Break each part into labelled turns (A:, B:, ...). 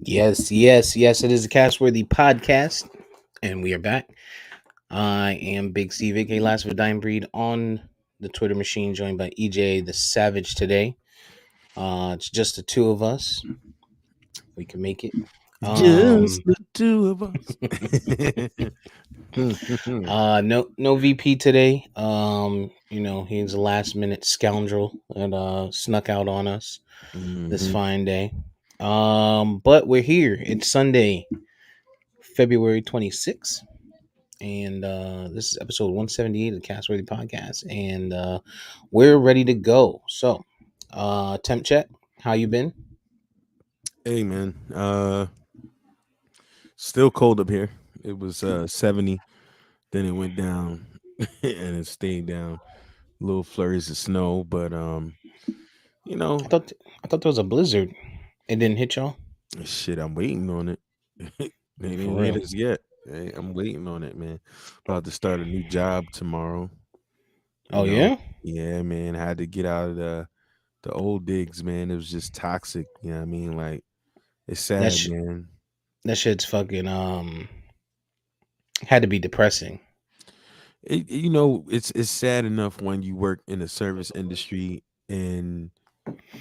A: Yes. It is the Castworthy podcast, and we are back. I am Big C, aka Last of a Dying Breed, on the Twitter machine, joined by EJ the Savage today. It's just the two of us. We can make it.
B: Just
A: Um,
B: the two of us.
A: no VP today. He's a last minute scoundrel that snuck out on us this
B: Mhm.
A: fine day. But we're here. It's Sunday, February 26th. And this is episode 178 of the Castworthy Podcast, and we're ready to go. So, temp check, how you been?
B: Hey man, still cold up here. It was 70, then it went down and it stayed down. Little flurries of snow, but you
A: I
B: know,
A: thought I thought there was a blizzard. It didn't hit y'all
B: shit, I'm waiting on it. They
A: for
B: didn't hit
A: real.
B: us yet. Hey, I'm waiting on it, man. About to start a new job tomorrow. You
A: Oh
B: know,
A: yeah,
B: yeah, man. Had to get out of the old digs, man. It was just toxic. You know what I mean? Like it's
A: that
B: sad,
A: sh-
B: man.
A: that shit's fucking had to be depressing.
B: It's sad enough when you work in the service industry and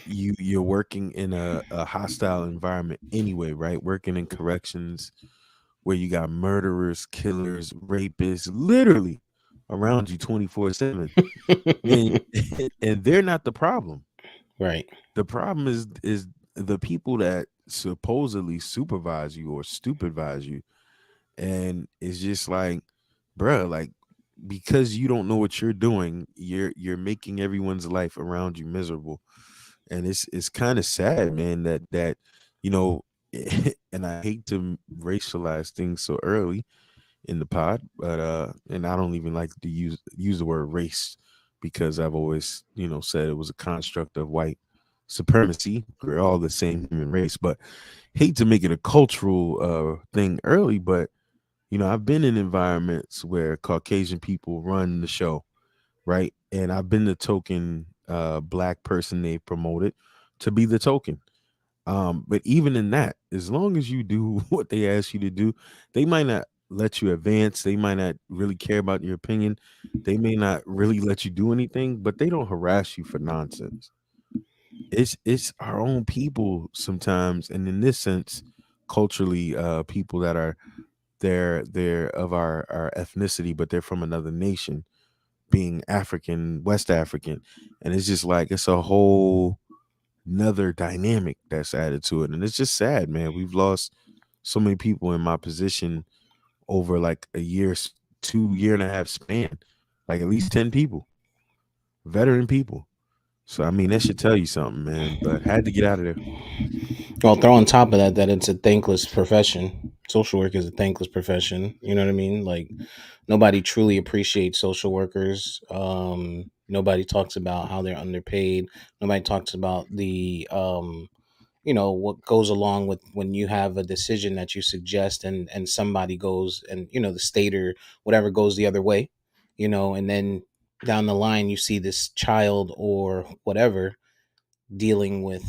B: you're working in a hostile environment anyway, right? Working in corrections where you got murderers, killers, rapists, literally around you 24/7, and and they're not the problem.
A: Right.
B: The problem is the people that supposedly supervise you or supervise you, and it's just like, bruh, like because you don't know what you're doing, you're making everyone's life around you miserable, and it's kind of sad, man. That you know, and I hate to racialize things so early in the pod, but and I don't even like to use the word race because I've always said it was a construct of white supremacy. We're all the same human race, but hate to make it a cultural thing early, but I've been in environments where Caucasian people run the show, right? And I've been the token black person they promoted to be the token. But even in that, as long as you do what they ask you to do, they might not let you advance. They might not really care about your opinion. They may not really let you do anything, but they don't harass you for nonsense. It's our own people sometimes, and in this sense, culturally, people that are they're of our ethnicity, but they're from another nation, being African, West African, and it's just like it's a whole another dynamic that's added to it, and it's just sad, man. We've lost so many people in my position over like a year, 2 year and a half span, like at least 10 people, veteran people. So I mean, that should tell you something, man. But had to get out of there.
A: Well, throw on top of that it's a thankless profession. Social work is a thankless profession. You know what I mean? Like nobody truly appreciates social workers. Nobody talks about how they're underpaid. Nobody talks about the what goes along with when you have a decision that you suggest and somebody goes and the state or whatever goes the other way, and then down the line you see this child or whatever dealing with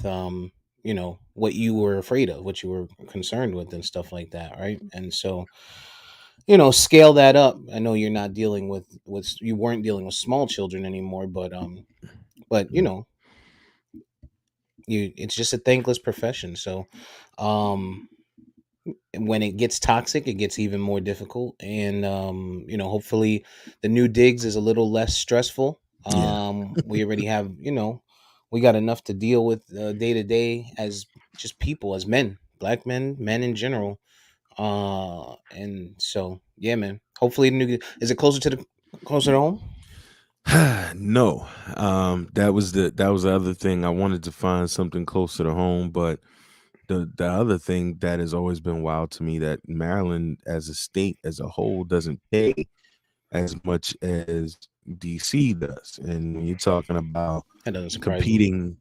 A: what you were afraid of, what you were concerned with and stuff like that, right? And so scale that up. I know you're not dealing with you weren't dealing with small children anymore, but you it's just a thankless profession. So um when it gets toxic, it gets even more difficult. And hopefully, the new digs is a little less stressful.
B: Yeah.
A: We already have, we got enough to deal with day to day as just people, as men, black men, men in general. And so yeah, man. Hopefully, the new is it closer to home?
B: No, that was the other thing. I wanted to find something closer to home, but the other thing that has always been wild to me that Maryland as a state as a whole doesn't pay as much as DC does. And when you're talking about
A: That doesn't surprise me.
B: competing,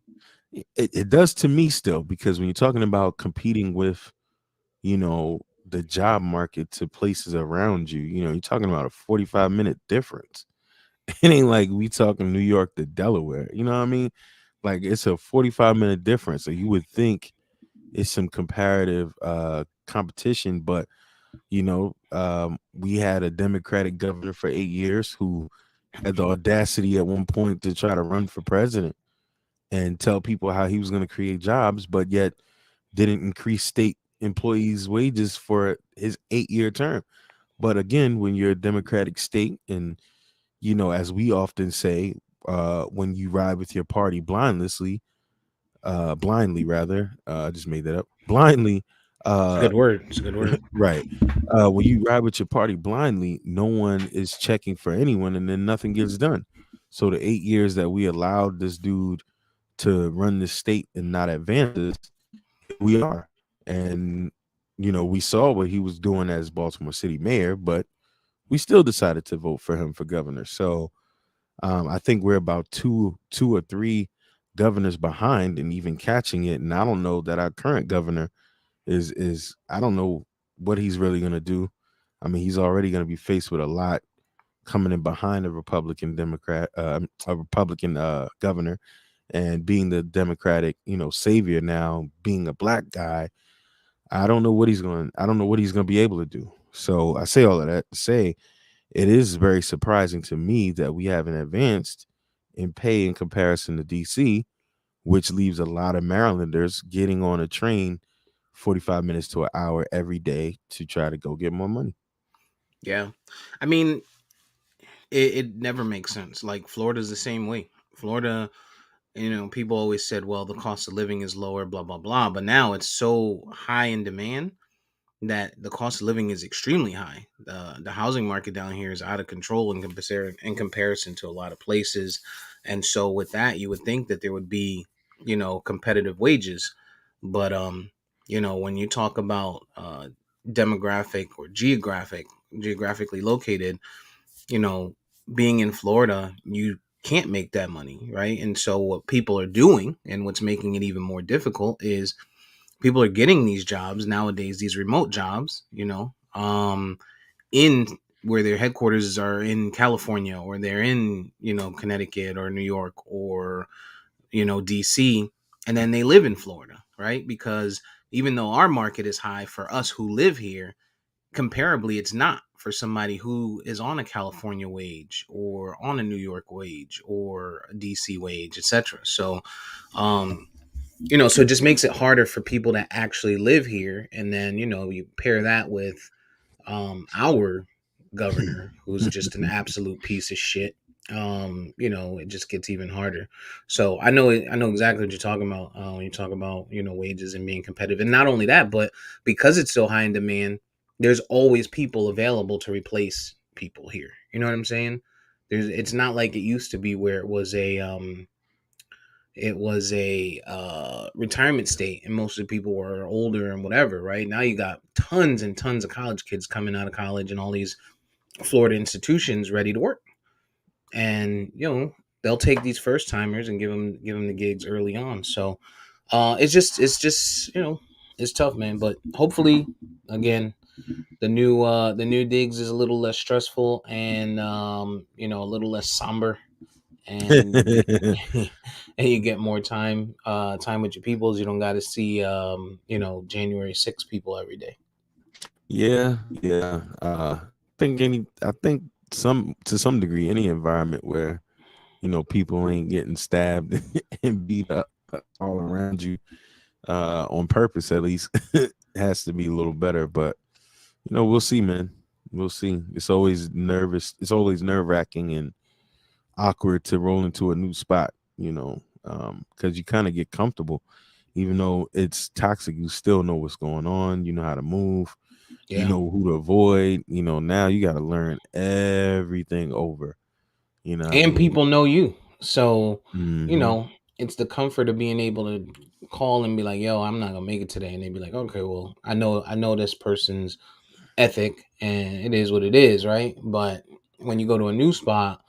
B: it does to me still, because when you're talking about competing with, the job market to places around you, you're talking about a 45-minute difference. It ain't like we talking New York to Delaware. You know what I mean? Like it's a 45-minute difference. So you would think it's some comparative competition. But we had a Democratic governor for 8 years who had the audacity at one point to try to run for president and tell people how he was going to create jobs, but yet didn't increase state employees' wages for his 8-year term. But again, when you're a Democratic state, and as we often say, when you ride with your party blindly rather, I just made that up, blindly,
A: It's a
B: uh,
A: good word. It's a good word.
B: right. When you ride with your party blindly, no one is checking for anyone, and then nothing gets done. So the 8 years that we allowed this dude to run this state and not advance us, here we are. And we saw what he was doing as Baltimore City mayor, but we still decided to vote for him for governor. So I think we're about two or three governors behind and even catching it. And I don't know that our current governor is I don't know what he's really gonna do. I mean, he's already gonna be faced with a lot coming in behind a Republican governor, and being the Democratic, savior now, being a black guy. I don't know what he's gonna be able to do. So I say all of that to say it is very surprising to me that we haven't advanced in pay in comparison to DC, which leaves a lot of Marylanders getting on a train 45 minutes to an hour every day to try to go get more money.
A: Yeah, I mean, it never makes sense. Like Florida's the same way. Florida, people always said, well, the cost of living is lower, blah blah blah. But now it's so high in demand that the cost of living is extremely high. The housing market down here is out of control in comparison to a lot of places, and so with that, you would think that there would be competitive wages, but when you talk about demographic or geographically located, you know being in Florida, you can't make that money, right? And so what people are doing, and what's making it even more difficult, is people are getting these jobs nowadays, these remote jobs, in where their headquarters are in California, or they're in, Connecticut or New York or, DC, and then they live in Florida, right? Because even though our market is high for us who live here, comparably it's not for somebody who is on a California wage or on a New York wage or a DC wage, etc. So, um, so it just makes it harder for people to actually live here. And then, you pair that with our governor, who's just an absolute piece of shit. It just gets even harder. So I know exactly what you're talking about when you talk about, wages and being competitive. And not only that, but because it's so high in demand, there's always people available to replace people here. You know what I'm saying? It's not like it used to be where it was a retirement state and most of the people were older and whatever. Right now you got tons and tons of college kids coming out of college and all these Florida institutions ready to work, and they'll take these first timers and give them the gigs early on. So it's just it's tough, man, but hopefully, again, the new digs is a little less stressful and a little less somber, and and you get more time with your peoples. You don't got to see January 6th people every day.
B: Yeah, yeah. I think some to some degree any environment where people ain't getting stabbed and beat up all around you, on purpose at least, has to be a little better. But we'll see, man. We'll see. It's always nerve wracking and awkward to roll into a new spot, because you kind of get comfortable. Even though it's toxic, you still know what's going on. You know how to move. You
A: Yeah,
B: know who to avoid. Now you got to learn everything over. You know what I
A: and
B: mean?
A: people know you, so you
B: Hmm.
A: know it's the comfort of being able to call and be like, "Yo, I'm not gonna make it today," and they'd be like, "Okay, well, I know this person's ethic, and it is what it is, right?" But when you go to a new spot,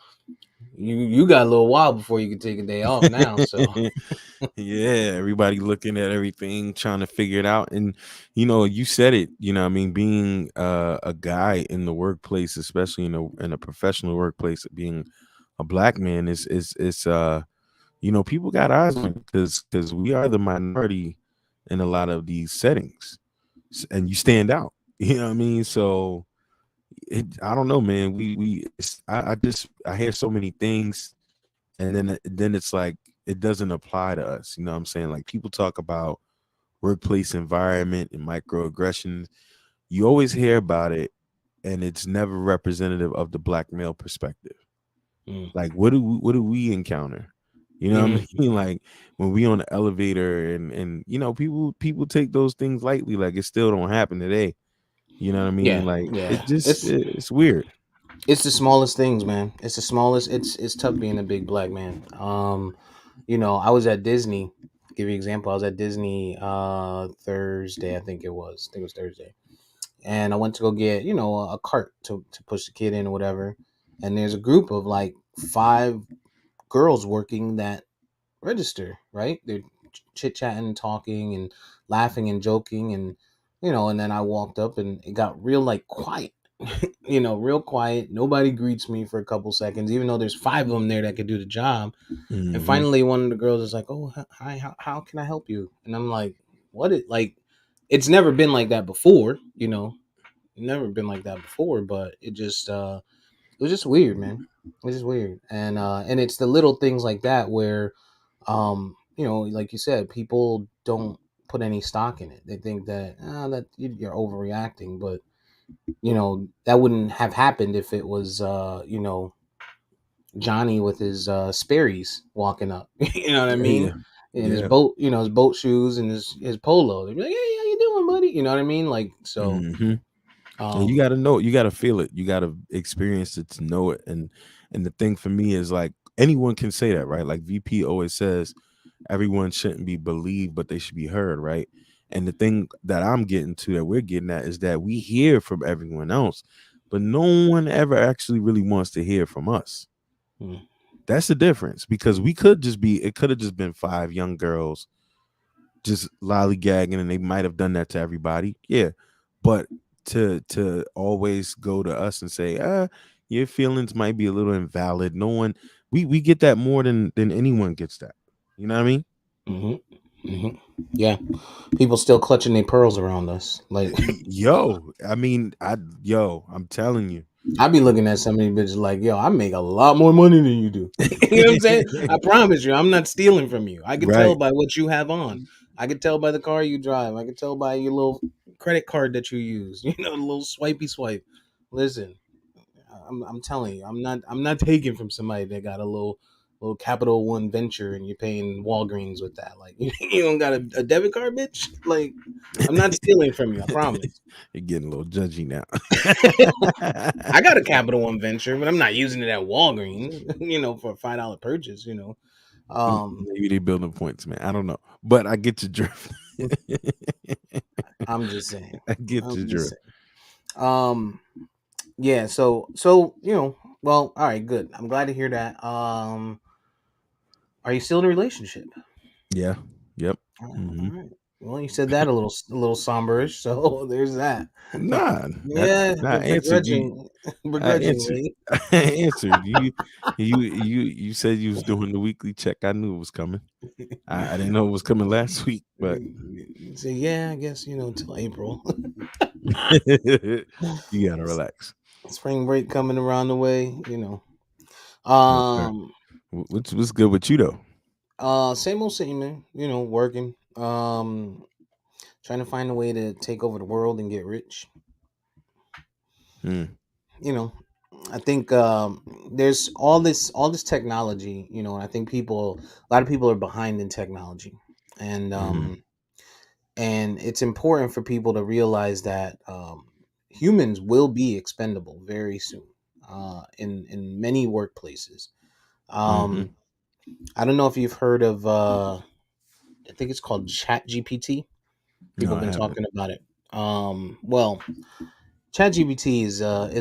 A: you got a little while before you can take a day off now. So
B: Yeah, everybody looking at everything, trying to figure it out. And you said it. I mean, being a guy in the workplace, especially in a professional workplace, being a black man is people got eyes on because we are the minority in a lot of these settings, and you stand out. You know what I mean? So I don't know, man. I hear so many things, and then it's like it doesn't apply to us. You know what I'm saying? Like people talk about workplace environment and microaggressions. You always hear about it, and it's never representative of the black male perspective.
A: Mm.
B: Like what do we encounter? You know what I
A: Mm-hmm.
B: mean? Like when we on the elevator and people take those things lightly, like it still don't happen today. You know what I mean?
A: Yeah,
B: Like
A: yeah.
B: it just it's weird.
A: It's the smallest things, man. It's the smallest. It's tough being a big black man. I was at Disney. Give you an example. I was at Disney Thursday, I think it was. I think it was Thursday. And I went to go get, a cart to push the kid in or whatever. And there's a group of like five girls working that register, right? They're chit chatting, talking, and laughing and joking, and then I walked up and it got real like quiet, real quiet. Nobody greets me for a couple seconds, even though there's five of them there that could do the job. And
B: Hmm.
A: finally, one of the girls is like, "Oh, hi, how can I help you?" And I'm like, "What? It's never been like that before, never been like that before, but it was just weird, man. It was just weird, and it's the little things like that where, like you said, people don't put any stock in it. They think that you're overreacting, but that wouldn't have happened if it was Johnny with his Sperry's walking up. You know what I
B: Yeah,
A: mean? In his
B: yeah.
A: boat, his boat shoes and his polo. They'd be like, "Hey, how you doing, buddy?" You know what I mean? Like so.
B: Hmm. And you
A: Um,
B: got to know, you got to feel it, you got to experience it to know it. And the thing for me is like anyone can say that, right? Like VP always says, everyone shouldn't be believed, but they should be heard, right? And the thing that I'm getting to, that we're getting at, is that we hear from everyone else, but no one ever actually really wants to hear from us.
A: mm,
B: That's the difference, because we could just be, it could have just been five young girls just lollygagging, and they might have done that to everybody. Yeah. But to always go to us and say, your feelings might be a little invalid. No one, we get that more than anyone gets that. You know what I mean?
A: hmm hmm Yeah, people still clutching their pearls around us. Like
B: Yo, I mean, I'm telling you.
A: I be looking at some of these bitches like, yo, I make a lot more money than you do. You know what I'm saying? I promise you, I'm not stealing from you. I could tell
B: Right.
A: by what you have on. I could tell by the car you drive. I could tell by your little credit card that you use. The little swipey swipe. Listen, I'm telling you, I'm not taking from somebody that got a little Capital One venture and you're paying Walgreens with that. Like you don't got a debit card, bitch. Like I'm not stealing from you. I promise.
B: You're getting a little judgy now.
A: I got a Capital One venture, but I'm not using it at Walgreens. For a $5 purchase. Um,
B: Maybe they building points, man. I don't know, but I get your drift.
A: I'm just saying.
B: I get
A: I'm
B: your
A: just
B: drift.
A: saying. Yeah. So well, all right, good. I'm glad to hear that. Are you still in a relationship?
B: Yeah. Yep.
A: All
B: Hmm.
A: right. Well, you said that a little somberish, so there's that.
B: Nah,
A: Yeah,
B: I answered you. I answered.
A: begrudgingly.
B: I answered you said you was doing the weekly check. I knew it was coming. I didn't know it was coming last week, but
A: So yeah, I guess until April.
B: you gotta relax.
A: Spring break coming around the way.
B: Yes, sir.
A: Um,
B: What's good with you though?
A: same old same, man. Working. Trying to find a way to take over the world and get rich.
B: Mm,
A: You know, I think there's all this technology. And I think a lot of people are behind in technology, and
B: mm,
A: um, and it's important for people to realize that humans will be expendable very soon in many workplaces.
B: mm-hmm.
A: Um, I don't know if you've heard of I think it's called Chat GPT.
B: No,
A: People have
B: I
A: been
B: haven't.
A: talking about it. Well, ChatGPT is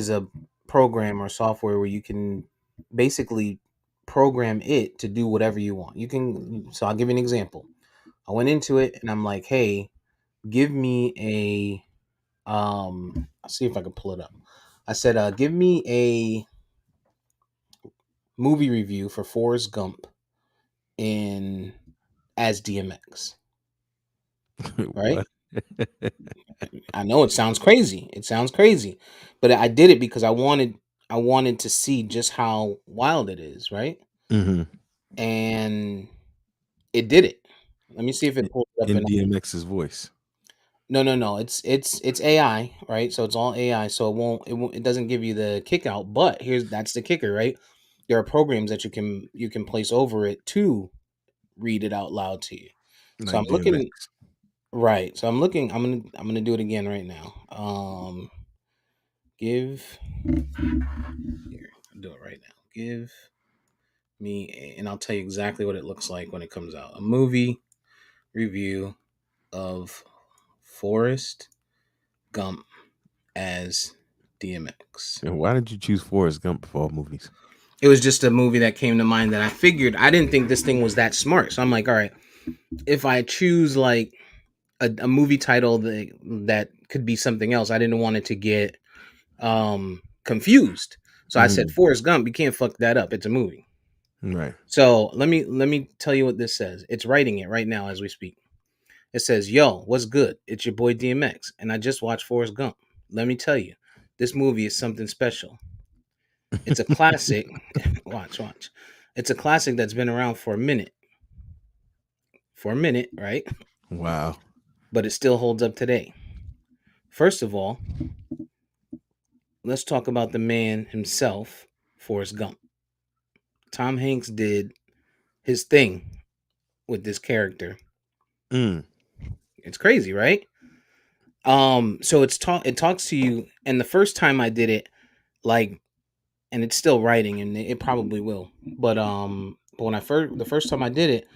A: a program or software where you can basically program it to do whatever you want. You can. So I'll give you an example. I went into it and I'm like, hey, give me I'll see if I can pull it up. I said, give me a movie review for Forrest Gump in as DMX. right?
B: What?
A: I know it sounds crazy. It sounds crazy, but I did it because I wanted to see just how wild it is, right?
B: Hmm.
A: And it did it. Let me see if it pulls it up.
B: In
A: And
B: DMX's voice.
A: no, no, no. It's AI, right? So it's all AI. So it doesn't give you the kick out. But that's the kicker, right? There are programs that you can place over it to read it out loud to you. So I'm
B: Like
A: looking
B: DMX.
A: right. So I'm looking. I'm gonna do it again right now. Give here. I'll do it right now. Give and I'll tell you exactly what it looks like when it comes out. A movie review of Forrest Gump as DMX.
B: And why did you choose Forrest Gump of all movies?
A: It was just a movie that came to mind that I figured I didn't think this thing was that smart. So I'm like, all right, if I choose like a movie title that could be something else, I didn't want it to get confused. So I said
B: Hmm.
A: Forrest Gump. You can't fuck that up. It's a movie.
B: Right.
A: So let me tell you what this says. It's writing it right now as we speak. It says, "Yo, what's good? It's your boy DMX, and I just watched Forrest Gump. Let me tell you, this movie is something special. It's a classic. watch, watch. It's a classic that's been around for a minute, right?
B: Wow.
A: But it still holds up today. First of all, let's talk about the man himself, Forrest Gump. Tom Hanks did his thing with this character.
B: Mm.
A: It's crazy, right? So it talks to you, and the first time I did it, like, and it's still writing, and it probably will. But when I first the first time I did it,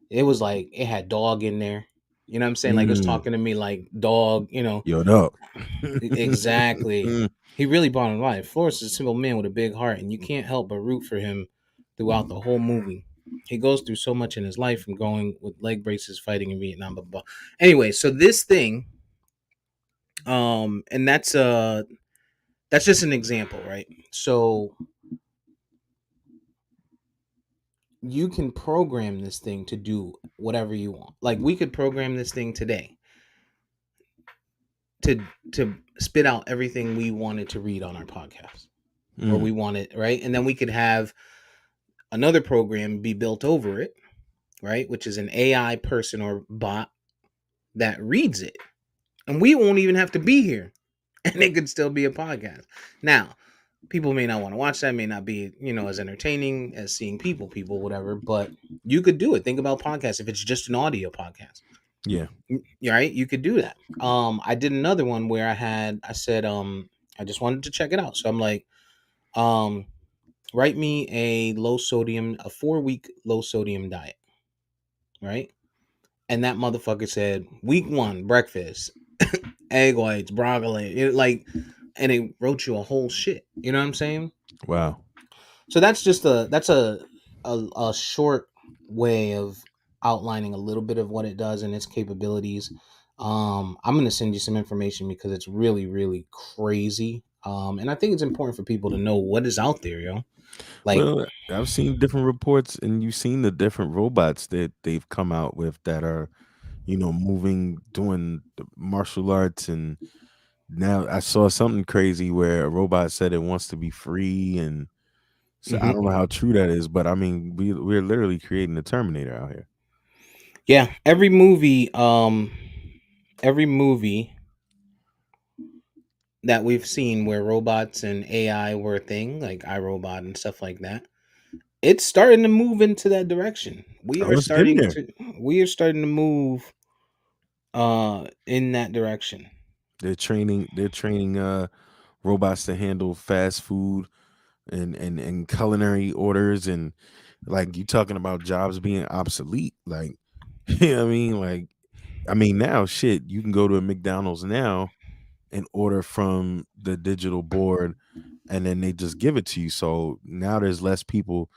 A: it was like it had dog in there. You know what I'm saying? Like it was
B: Mm.
A: talking to me like dog.
B: Yo, no.
A: Exactly. He really brought him life. Flores is a simple man with a big heart, and you can't help but root for him throughout the whole movie. He goes through so much in his life, from going with leg braces, fighting in Vietnam, blah, blah, blah. Anyway, so this thing, and that's just an example, right? So you can program this thing to do whatever you want. Like we could program this thing today to to spit out everything we wanted to read on our podcast, or
B: Mm.
A: we wanted, right? And then we could have another program be built over it, right? Which is an AI person or bot that reads it. And we won't even have to be here. And it could still be a podcast. Now, people may not want to watch that, may not be, as entertaining as seeing people, whatever, but you could do it. Think about podcasts if it's just an audio podcast.
B: Yeah.
A: Right? You could do that. I did another one where I said, I just wanted to check it out. So I'm like, um, write me a 4-week low sodium diet, right? And that motherfucker said, week one, breakfast, egg whites, broccoli, and it wrote you a whole shit. You know what I'm saying?
B: Wow.
A: So that's a short way of outlining a little bit of what it does and its capabilities. I'm gonna send you some information because it's really, really crazy. And I think it's important for people to know what is out there, yo. Like,
B: Well, I've seen different reports, and you've seen the different robots that they've come out with that are, moving, doing the martial arts. And now I saw something crazy where a robot said it wants to be free, and so I
A: mhm.
B: don't know how true that is, but I mean, we're literally creating the Terminator out here.
A: Yeah, every movie that we've seen where robots and AI were a thing, like iRobot and stuff like that, it's starting to move into that direction. We
B: I
A: are
B: was getting
A: starting
B: there.
A: to we are starting to move in that direction.
B: They're training robots to handle fast food and culinary orders, and like you talking about jobs being obsolete. Like, you know what I mean? Like, I mean, now shit, you can go to a McDonald's now and order from the digital board, and then they just give it to you. So now there's less people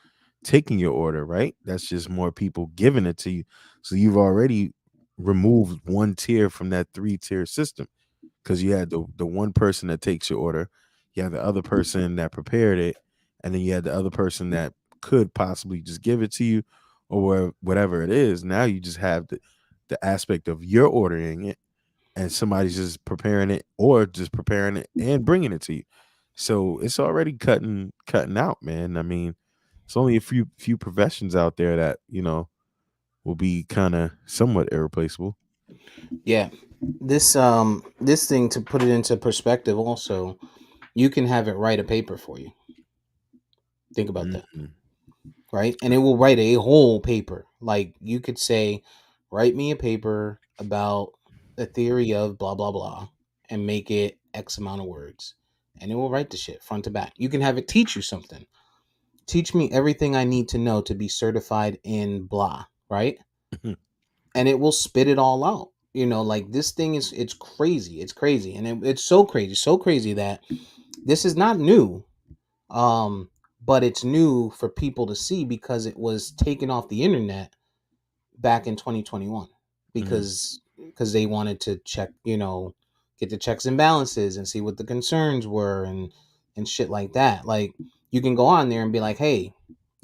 B: taking your order, right? That's just more people giving it to you. So you've already removed one tier from that three-tier system, because you had the one person that takes your order, you had the other person that prepared it, and then you had the other person that could possibly just give it to you, or whatever it is. Now you just have the aspect of you're ordering it and somebody's just preparing it or just preparing it and bringing it to you. So it's already cutting out, man. I mean, it's only a few professions out there that, will be kind of somewhat irreplaceable.
A: Yeah. This thing, to put it into perspective also, you can have it write a paper for you. Think about that.
B: Mhm.
A: Right? And it will write a whole paper. Like you could say, write me a paper about the theory of blah blah blah and make it X amount of words. And it will write the shit front to back. You can have it teach you something. Teach me everything I need to know to be certified in blah, right? And it will spit it all out. Like this thing is, it's crazy. It's crazy. And it's so crazy that this is not new. Um, but it's new for people to see because it was taken off the internet back in 2021
B: Mhm.
A: because they wanted to check, get the checks and balances and see what the concerns were and shit like that. Like you can go on there and be like, hey,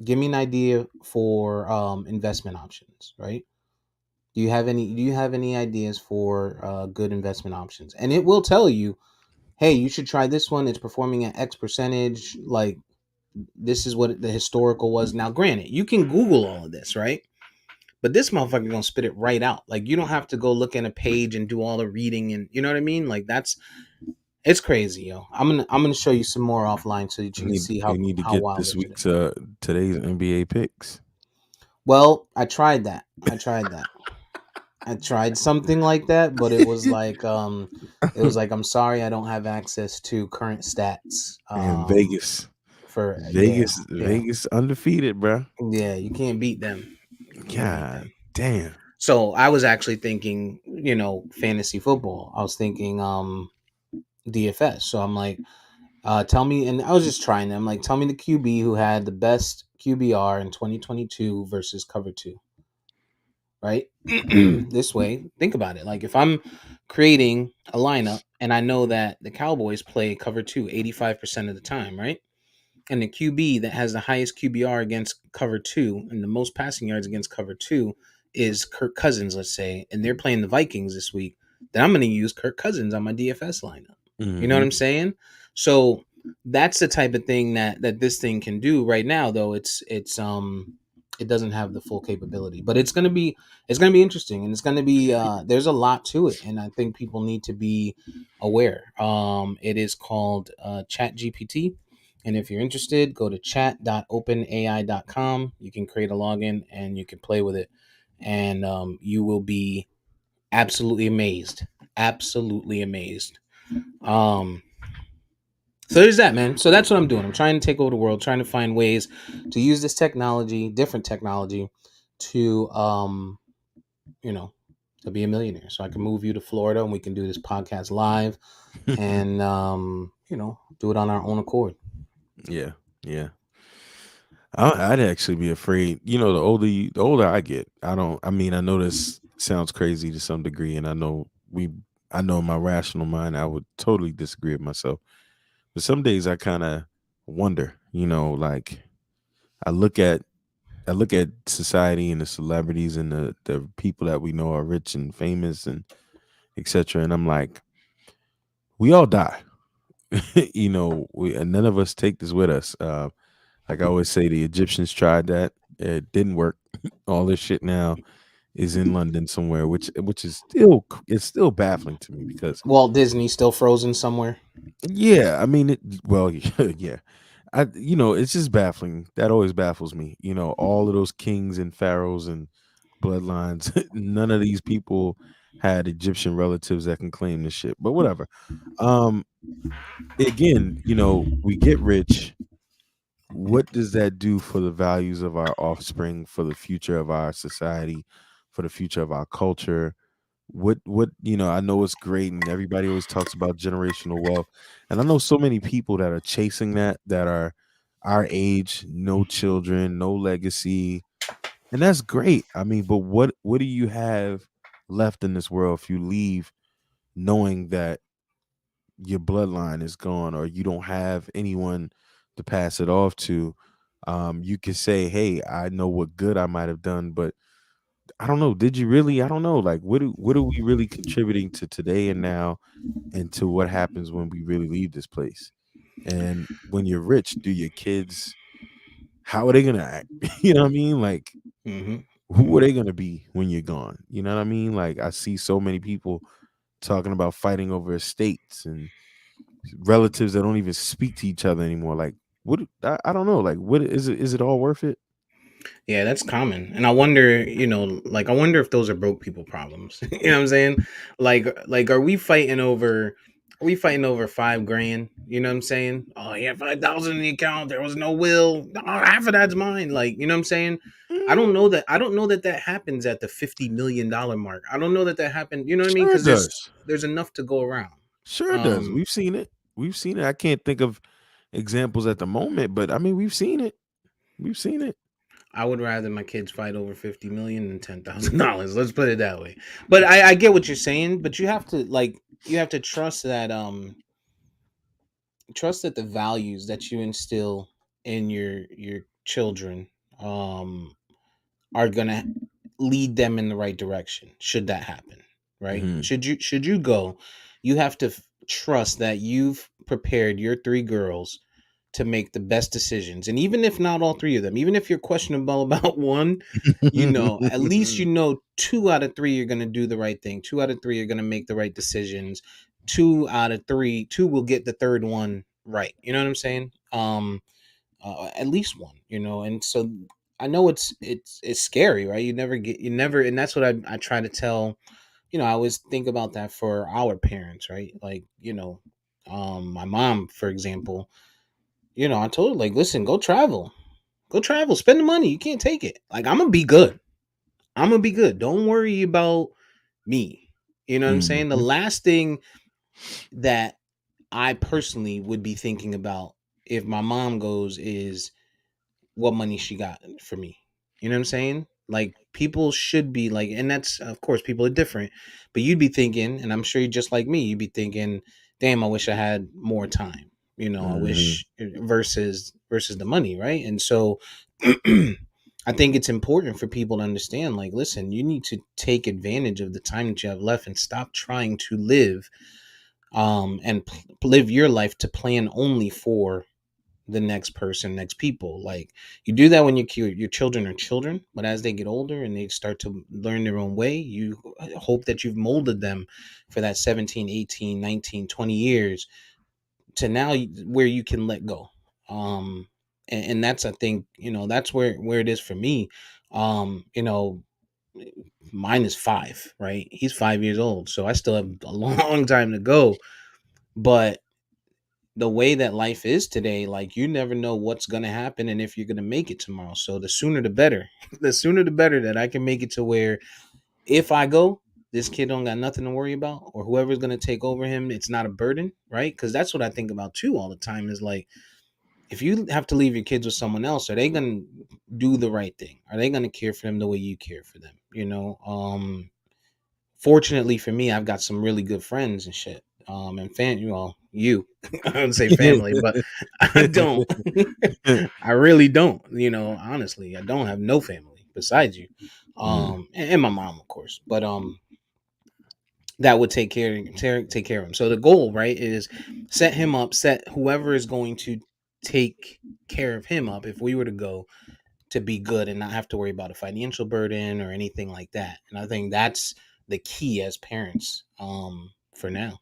A: give me an idea for investment options, right? Do you have any ideas for good investment options? And it will tell you, hey, you should try this one. It's performing at X percentage. Like this is what the historical was. Now, granted, you can Google all of this, right? But this motherfucker gonna spit it right out. Like you don't have to go look at a page and do all the reading, and you know what I mean. Like it's crazy, yo. I'm gonna show you some more offline so that
B: We
A: you can
B: need
A: see
B: we
A: how
B: need to
A: how
B: get
A: wild
B: this
A: this shit is.
B: week's today's NBA picks.
A: Well, I tried that. I tried something like that, but it was like I'm sorry I don't have access to current stats.
B: And Vegas.
A: For yeah,
B: Vegas
A: yeah,
B: Vegas undefeated, bro.
A: yeah. You can't beat them. You can't beat
B: God
A: them.
B: damn.
A: So I was actually thinking, fantasy football. I was thinking DFS. So I'm like, tell me, and I was just trying them. Like, tell me the QB who had the best QBR in 2022 versus cover two, right? This way, think about it. Like, if I'm creating a lineup and I know that the Cowboys play cover two 85% of the time, right? And the QB that has the highest QBR against cover two and the most passing yards against cover two is Kirk Cousins, let's say, and they're playing the Vikings this week, then I'm going to use Kirk Cousins on my DFS lineup. You know what
B: Hmm.
A: I'm saying? So that's the type of thing that this thing can do right now. Though it doesn't have the full capability, but it's gonna be interesting, and it's gonna be there's a lot to it, and I think people need to be aware. It is called Chat GPT, and if you're interested, go to chat.openai.com. You can create a login and you can play with it, and you will be absolutely amazed. Absolutely amazed. Um, so there's that, man. So that's what I'm doing. I'm trying to take over the world, trying to find ways to use this technology, different technology, to you know, to be a millionaire. So I can move you to Florida and we can do this podcast live and do it on our own accord.
B: Yeah, yeah. I'd actually be afraid. The older I get, I don't. I mean, I know this sounds crazy to some degree, and I know in my rational mind, I would totally disagree with myself. But some days I kind of wonder. Like I look at I look at society and the celebrities and the people that we know are rich and famous and etc. And I'm like, we all die. And none of us take this with us. Like I always say, the Egyptians tried that. It didn't work. All this shit now is in London somewhere, which is it's still baffling to me because
A: Walt Disney still frozen somewhere.
B: yeah, I mean well, yeah. It's just baffling. That always baffles me. All of those kings and pharaohs and bloodlines, none of these people had Egyptian relatives that can claim this shit. But whatever. Um Again, we get rich. What does that do for the values of our offspring, for the future of our society, for the future of our culture? I know it's great and everybody always talks about generational wealth. And I know so many people that are chasing that are our age, no children, no legacy. And that's great. I mean, but what do you have left in this world if you leave knowing that your bloodline is gone or you don't have anyone to pass it off to? You could say, hey, I know what good I might have done, but I don't know. Did you really? I don't know. Like, what are we really contributing to today and now, and to what happens when we really leave this place? And when you're rich, do your kids? How are they gonna act? You know what I mean? Like,
A: Hmm.
B: who are they gonna be when you're gone? You know what I mean? Like, I see so many people talking about fighting over estates and relatives that don't even speak to each other anymore. Like, what? I don't know. Like, what is it? Is it all worth it?
A: Yeah, that's common. And I wonder, like I wonder if those are broke people problems. You know what I'm saying? Like are we fighting over 5 grand? You know what I'm saying? Oh, yeah, 5,000 in the account. There was no will. Oh, half of that's mine. Like, you know what I'm saying?
B: Mm,
A: I don't know that that happens at the $50 million mark. I don't know that that happened. You know what I mean?
B: sure it
A: Because
B: does.
A: there's enough to go around.
B: Sure it does.
A: Um,
B: We've seen it. We've seen it. I can't think of examples at the moment, but I mean, we've seen it. We've seen it.
A: I would rather my kids fight over 50 million than $10,000. Let's put it that way. But I get what you're saying, but you have to trust that the values that you instill in your children um are gonna lead them in the right direction should that happen, right?
B: Mhm.
A: Should you go, you have to trust that you've prepared your three girls to make the best decisions. And even if not all three of them, even if you're questionable about one, at least two out of three are going to do the right thing. Two out of three are going to make the right decisions. Two will get the third one right. You know what I'm saying? At least one, and so I know it's scary, right? You never, and that's what I try to tell. I always think about that for our parents, right? Like, my mom, for example, I told her, like, listen, go travel, spend the money. You can't take it. Like, I'm gonna be good. I'm gonna be good. Don't worry about me. You know what I'm saying? The
B: Mhm.
A: last thing that I personally would be thinking about if my mom goes is what money she got for me. You know what I'm saying? Like, people should be like, and that's, of course, people are different, but you'd be thinking, and I'm sure you're just like me, you'd be thinking, damn, I wish I had more time. I
B: Mhm.
A: wish versus the money, right? And so I think it's important for people to understand, like, listen, you need to take advantage of the time that you have left and stop trying to live and live your life to plan only for the next person, next people. Like, you do that when your children are children, but as they get older and they start to learn their own way, you hope that you've molded them for that 17, 18, 19, 20 years to now where you can let go. And that's, I think, that's where it is for me. Mine is 5, right? He's 5 years old, so I still have a long time to go. But the way that life is today, like, you never know what's gonna happen and if you're gonna make it tomorrow. So the sooner the better. The sooner the better that I can make it to where if I go, this kid don't got nothing to worry about, or whoever's gonna take over him, it's not a burden, right? Because that's what I think about too all the time. Is like, if you have to leave your kids with someone else, are they gonna do the right thing? Are they gonna care for them the way you care for them? Fortunately for me, I've got some really good friends and shit. And you, I would say family, but I don't. I really don't. Honestly, I don't have no family besides you,
B: Mm.
A: and my mom, of course. But that would take care of him. So the goal, right, is set him up, set whoever is going to take care of him up. If we were to go, to be good and not have to worry about a financial burden or anything like that. And I think that's the key as parents, for now.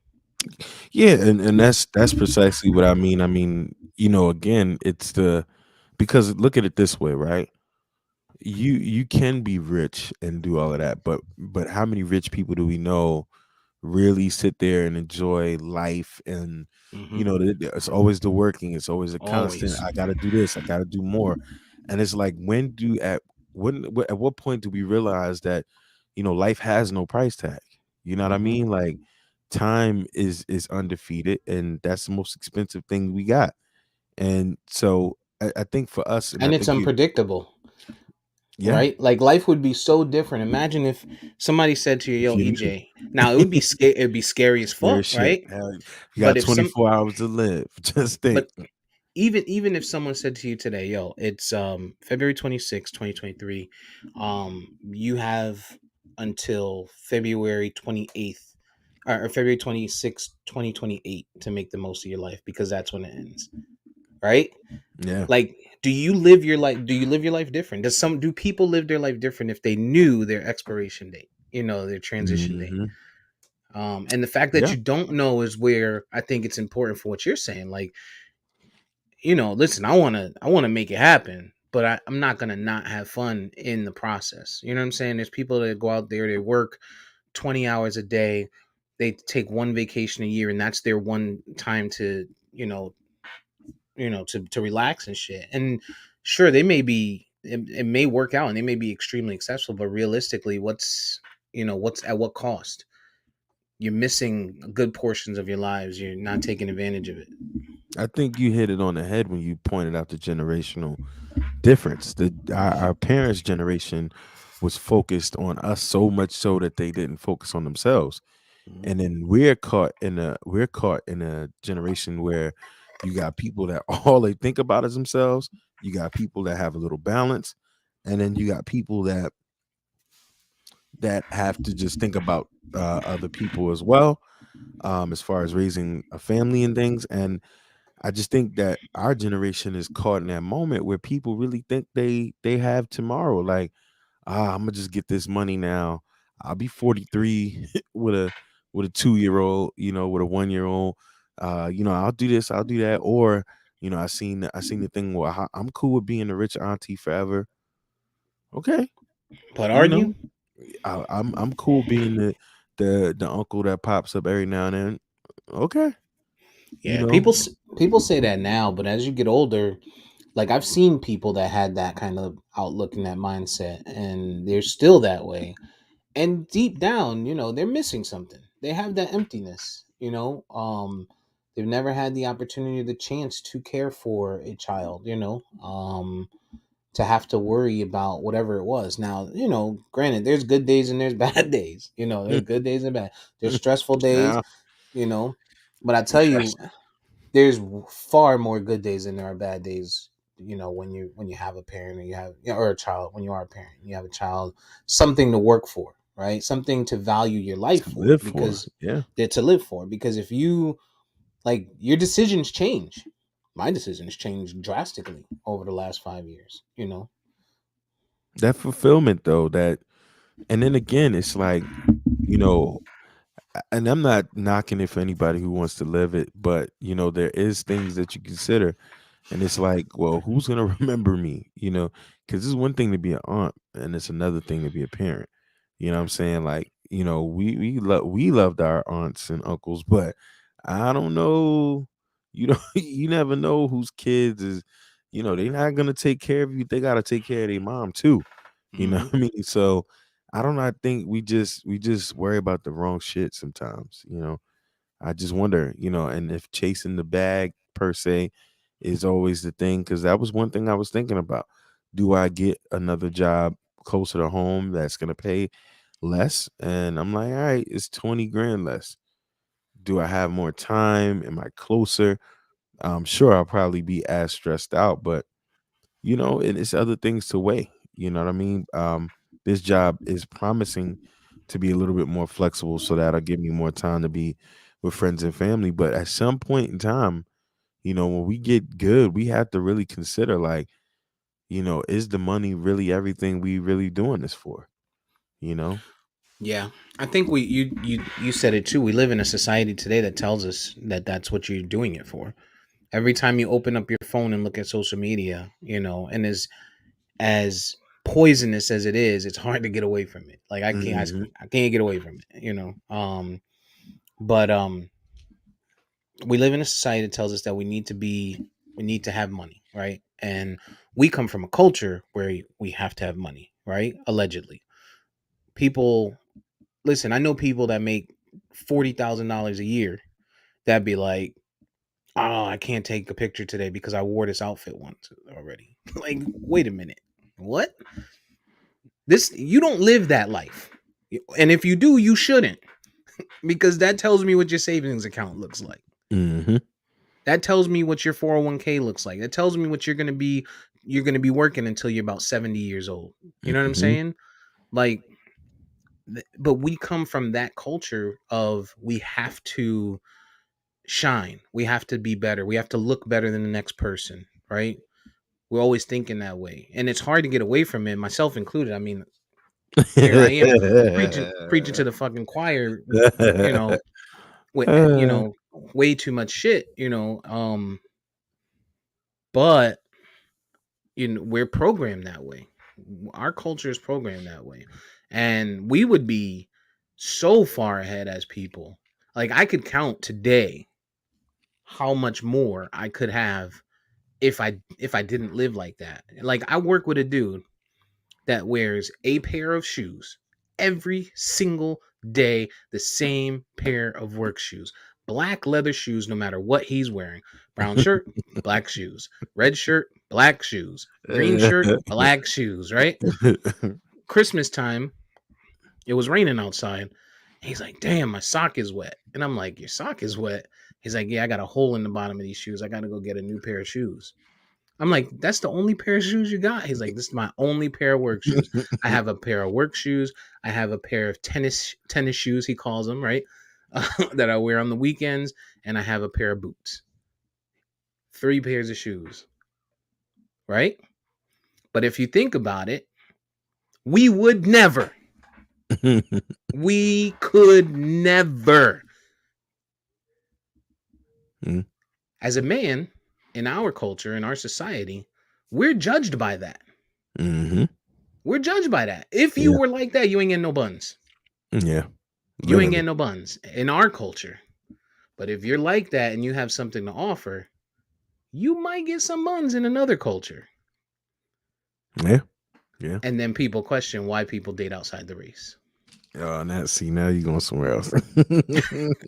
B: Yeah, and that's precisely what I mean. I mean, again, it's the because look at it this way, right? You can be rich and do all of that, but how many rich people do we know really sit there and enjoy life? And
A: Hmm.
B: it's always the working, it's always a constant,
A: Always.
B: I got to do this, I got to do more. And it's like, at what point do we realize that life has no price tag? You know what I
A: Hmm.
B: mean? Like, time is undefeated, and that's the most expensive thing we got. And so I think for us, and I
A: And it's
B: think you
A: unpredictable,
B: yeah,
A: right? Like, life would be so different. Imagine if somebody said to you,
B: if
A: "Yo,
B: you knew.
A: EJ." Now it would be it'd be scary as
B: Scary
A: fuck,
B: shit.
A: right?
B: Hell, you
A: But
B: got
A: if some
B: 24 hours to live. Just think.
A: but even if someone said to you today, yo, it's February 26th, 2023, you have until February 28th or February 26th, 2028 to make the most of your life because that's when it ends, right?
B: Yeah.
A: Like, do you live your life? Do you live your life different? Do people live their life different if they knew their expiration date? Their transition date.
B: Hmm.
A: And the fact that
B: Yeah.
A: you don't know is where I think it's important for what you're saying. Like, listen, I wanna make it happen, but I'm not gonna not have fun in the process. You know what I'm saying? There's people that go out there, they work 20 hours a day, they take one vacation a year, and that's their one time to, to relax and shit. And sure, it may work out and they may be extremely successful, but realistically, what's at what cost? You're missing good portions of your lives. You're not taking advantage of it.
B: I think you hit it on the head when you pointed out the generational difference. Our parents' generation was focused on us so much so that they didn't focus on themselves.
A: Mhm.
B: And then we're caught in a generation where you got people that all they think about is themselves. You got people that have a little balance, and then you got people that have to just think about other people as well, as far as raising a family and things. And I just think that our generation is caught in that moment where people really think they have tomorrow. Like, I'm gonna just get this money now. I'll be 43 with a 2-year old, with a 1-year old. I'll do this, I'll do that. Or, I seen the thing where I'm cool with being a rich auntie forever. Okay,
A: But are
B: you
A: you?
B: know, I'm cool being the uncle that pops up every now and then. Okay, you
A: Yeah,
B: know.
A: people say that now, but as you get older, like I've seen people that had that kind of outlook and that mindset, and they're still that way. And deep down, they're missing something. They have that emptiness. They've never had the opportunity, the chance to care for a child. To have to worry about whatever it was. Now, granted, there's good days and there's bad days. There's good days and bad. There's stressful days.
B: Now,
A: You know, but I tell
B: yes,
A: you, there's far more good days than there are bad days. When you have a parent or you have or a child, when you are a parent, you have a child, something to work for, right? Something to value your life
B: to
A: for,
B: live for.
A: because
B: Yeah.
A: they're to live for. Because if you like, your decisions change. My decisions changed drastically over the last 5 years.
B: That fulfillment though, and then again, it's like, you know, and I'm not knocking it for anybody who wants to live it, but there is things that you consider, and it's like, well, who's gonna remember me? Because it's one thing to be an aunt, and it's another thing to be a parent. You know what I'm saying? Like, we loved our aunts and uncles, but I don't know. You never know whose kids is. They're not gonna take care of you. They gotta take care of their mom too. You know
A: Hmm.
B: what I mean? So I don't know. I think we just worry about the wrong shit sometimes. I just wonder, and if chasing the bag per se is always the thing, because that was one thing I was thinking about. Do I get another job closer to home that's gonna pay less? And I'm like, all right, it's 20 grand less. Do I have more time? Am I closer? I'm sure I'll probably be as stressed out, but and it's other things to weigh. You know what I mean? This job is promising to be a little bit more flexible, so that'll give me more time to be with friends and family. But at some point in time, when we get good, we have to really consider, like, is the money really everything we really doing this for? You know?
A: Yeah, I think you said it too. We live in a society today that tells us that that's what you're doing it for. Every time you open up your phone and look at social media, and as poisonous as it is, it's hard to get away from it. Like
B: Hmm.
A: I can't get away from it. But we live in a society that tells us that we need to have money, right? And we come from a culture where we have to have money, right? Allegedly, people listen. I know people that make $40,000 a year that be like, oh, I can't take a picture today because I wore this outfit once already. Like, wait a minute, what? This You don't live that life, and if you do, you shouldn't, because that tells me what your savings account looks like.
B: Hmm.
A: That tells me what your 401k looks like. That tells me what you're going to be working until you're about 70 years old. You know what I'm
B: Mhm.
A: saying? Like but we come from that culture of we have to shine. We have to be better. We have to look better than the next person, right? We're always thinking that way. And it's hard to get away from it, myself included. I mean, here I am preaching to the fucking choir, you know, with way too much shit, but we're programmed that way. Our culture is programmed that way. And we would be so far ahead as people. Like I could count today how much more I could have if I didn't live like that. Like I work with a dude that wears a pair of shoes every single day, the same pair of work shoes. Black leather shoes, no matter what he's wearing. Brown shirt, black shoes. Red shirt, black shoes. Green shirt, black shoes, right? Christmas time, it was raining outside. He's like, damn, my sock is wet. And I'm like, your sock is wet? He's like, yeah, I got a hole in the bottom of these shoes. I got to go get a new pair of shoes. I'm like, that's the only pair of shoes you got? He's like, this is my only pair of work shoes. I have a pair of work shoes. I have a pair of tennis shoes, he calls them, right? That I wear on the weekends. And I have a pair of boots. 3 pairs of shoes, right? But if you think about it, we would never, we could never, as a man in our culture, in our society, we're judged by that.
B: Mhm.
A: We're judged by that. If you
B: Yeah.
A: were like that, you ain't getting no buns.
B: Yeah.
A: You ain't
B: Literally.
A: getting no buns in our culture. But if you're like that and you have something to offer, you might get some buns in another culture.
B: Yeah. Yeah.
A: And then people question why people date outside the race.
B: Oh, now see, now you're going somewhere else.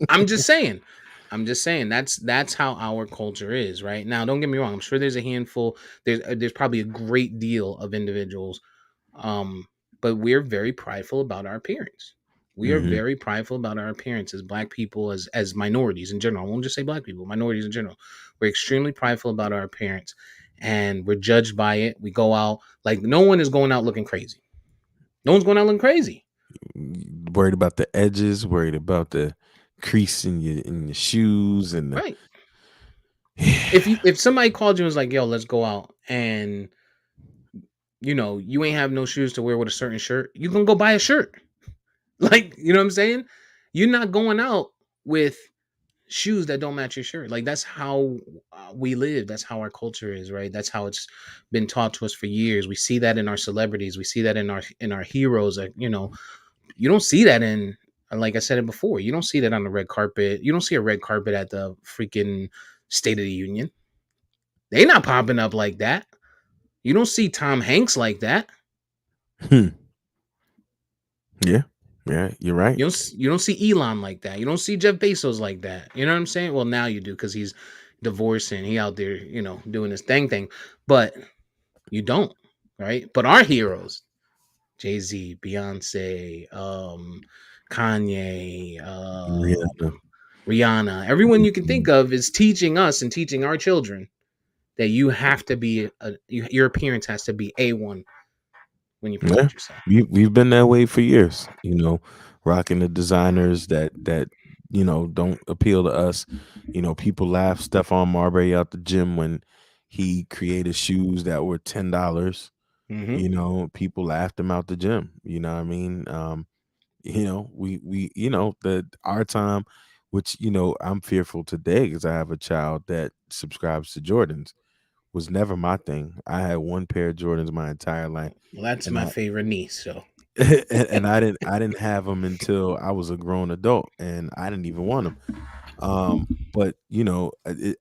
A: I'm just saying. That's how our culture is right now. Don't get me wrong. I'm sure there's a handful. There's probably a great deal of individuals, but we're very prideful about our appearance. We are
B: Mhm.
A: very prideful about our appearance as Black people, as minorities in general. I won't just say Black people, minorities in general. We're extremely prideful about our appearance, and we're judged by it. We go out like no one is going out looking crazy. No one's going out looking crazy.
B: Worried about the edges, worried about the crease in your shoes and the
A: Right. If somebody called you and was like, "Yo, let's go out," and you ain't have no shoes to wear with a certain shirt, you gonna go buy a shirt. Like, you know what I'm saying? You're not going out with shoes that don't match your shirt. Like that's how we live. That's how our culture is, right? That's how it's been taught to us for years. We see that in our celebrities. We see that in our heroes. Like, you don't see that in, like I said it before. You don't see that on the red carpet. You don't see a red carpet at the freaking State of the Union. They not popping up like that. You don't see Tom Hanks like that.
B: Hmm. Yeah. Yeah, you're right.
A: You don't see Elon like that. You don't see Jeff Bezos like that. You know what I'm saying? Well, now you do because he's divorced and he out there, doing his thing. But you don't, right? But our heroes, Jay-Z, Beyonce, Kanye,
B: Rihanna.
A: Rihanna, everyone you can think
B: Mhm.
A: of is teaching us and teaching our children that you have to be your appearance has to be A1 when you
B: Yeah.
A: present yourself.
B: We've been that way for years, rocking the designers that don't appeal to us. People laugh Stephon Marbury out the gym when he created shoes that were $10.
A: Mm-hmm.
B: People laughed him out the gym. You know what I mean? We the our time, which I'm fearful today because I have a child that subscribes to Jordans, was never my thing. I had one pair of Jordans my entire life,
A: Well, that's
B: and
A: my
B: I
A: favorite niece. So
B: and I didn't have them until I was a grown adult, and I didn't even want them. But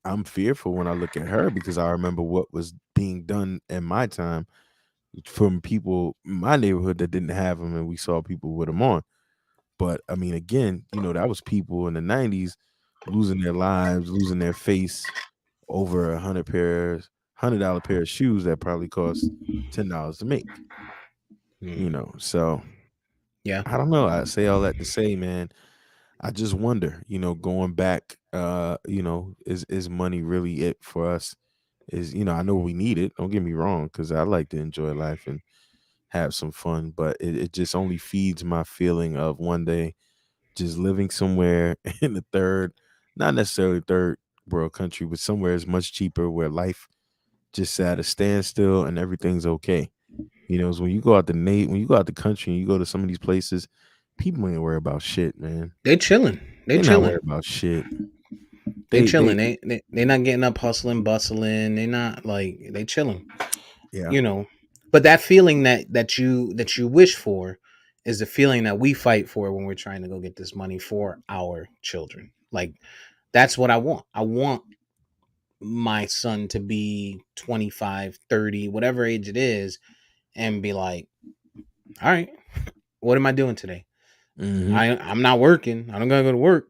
B: I'm fearful when I look at her because I remember what was being done in my time from people in my neighborhood that didn't have them, and we saw people with them on. But I mean, again, that was people in the '90s losing their lives, losing their face over $100 pair of shoes that probably cost $10 to make. So
A: yeah.
B: I don't know. I say all that to say, man, I just wonder, going back, is money really it for us? Is I know we need it. Don't get me wrong, because I like to enjoy life and have some fun, but it just only feeds my feeling of one day just living somewhere in the third, not necessarily third world country, but somewhere is much cheaper where life just at a standstill and everything's okay. Is when you go out when you go out the country and you go to some of these places, people ain't worried about shit, man.
A: They chilling. They
B: They not
A: chilling.
B: worried about shit.
A: They
B: They
A: chilling.
B: they
A: They not getting up hustling, bustling. They not like they chilling.
B: yeah.
A: You know. But that feeling that you wish for is the feeling that we fight for when we're trying to go get this money for our children. Like that's what I want. I want my son to be 25, 30, whatever age it is, and be like, all right, what am I doing today?
B: Mhm.
A: I'm not working. I don't gotta go to work.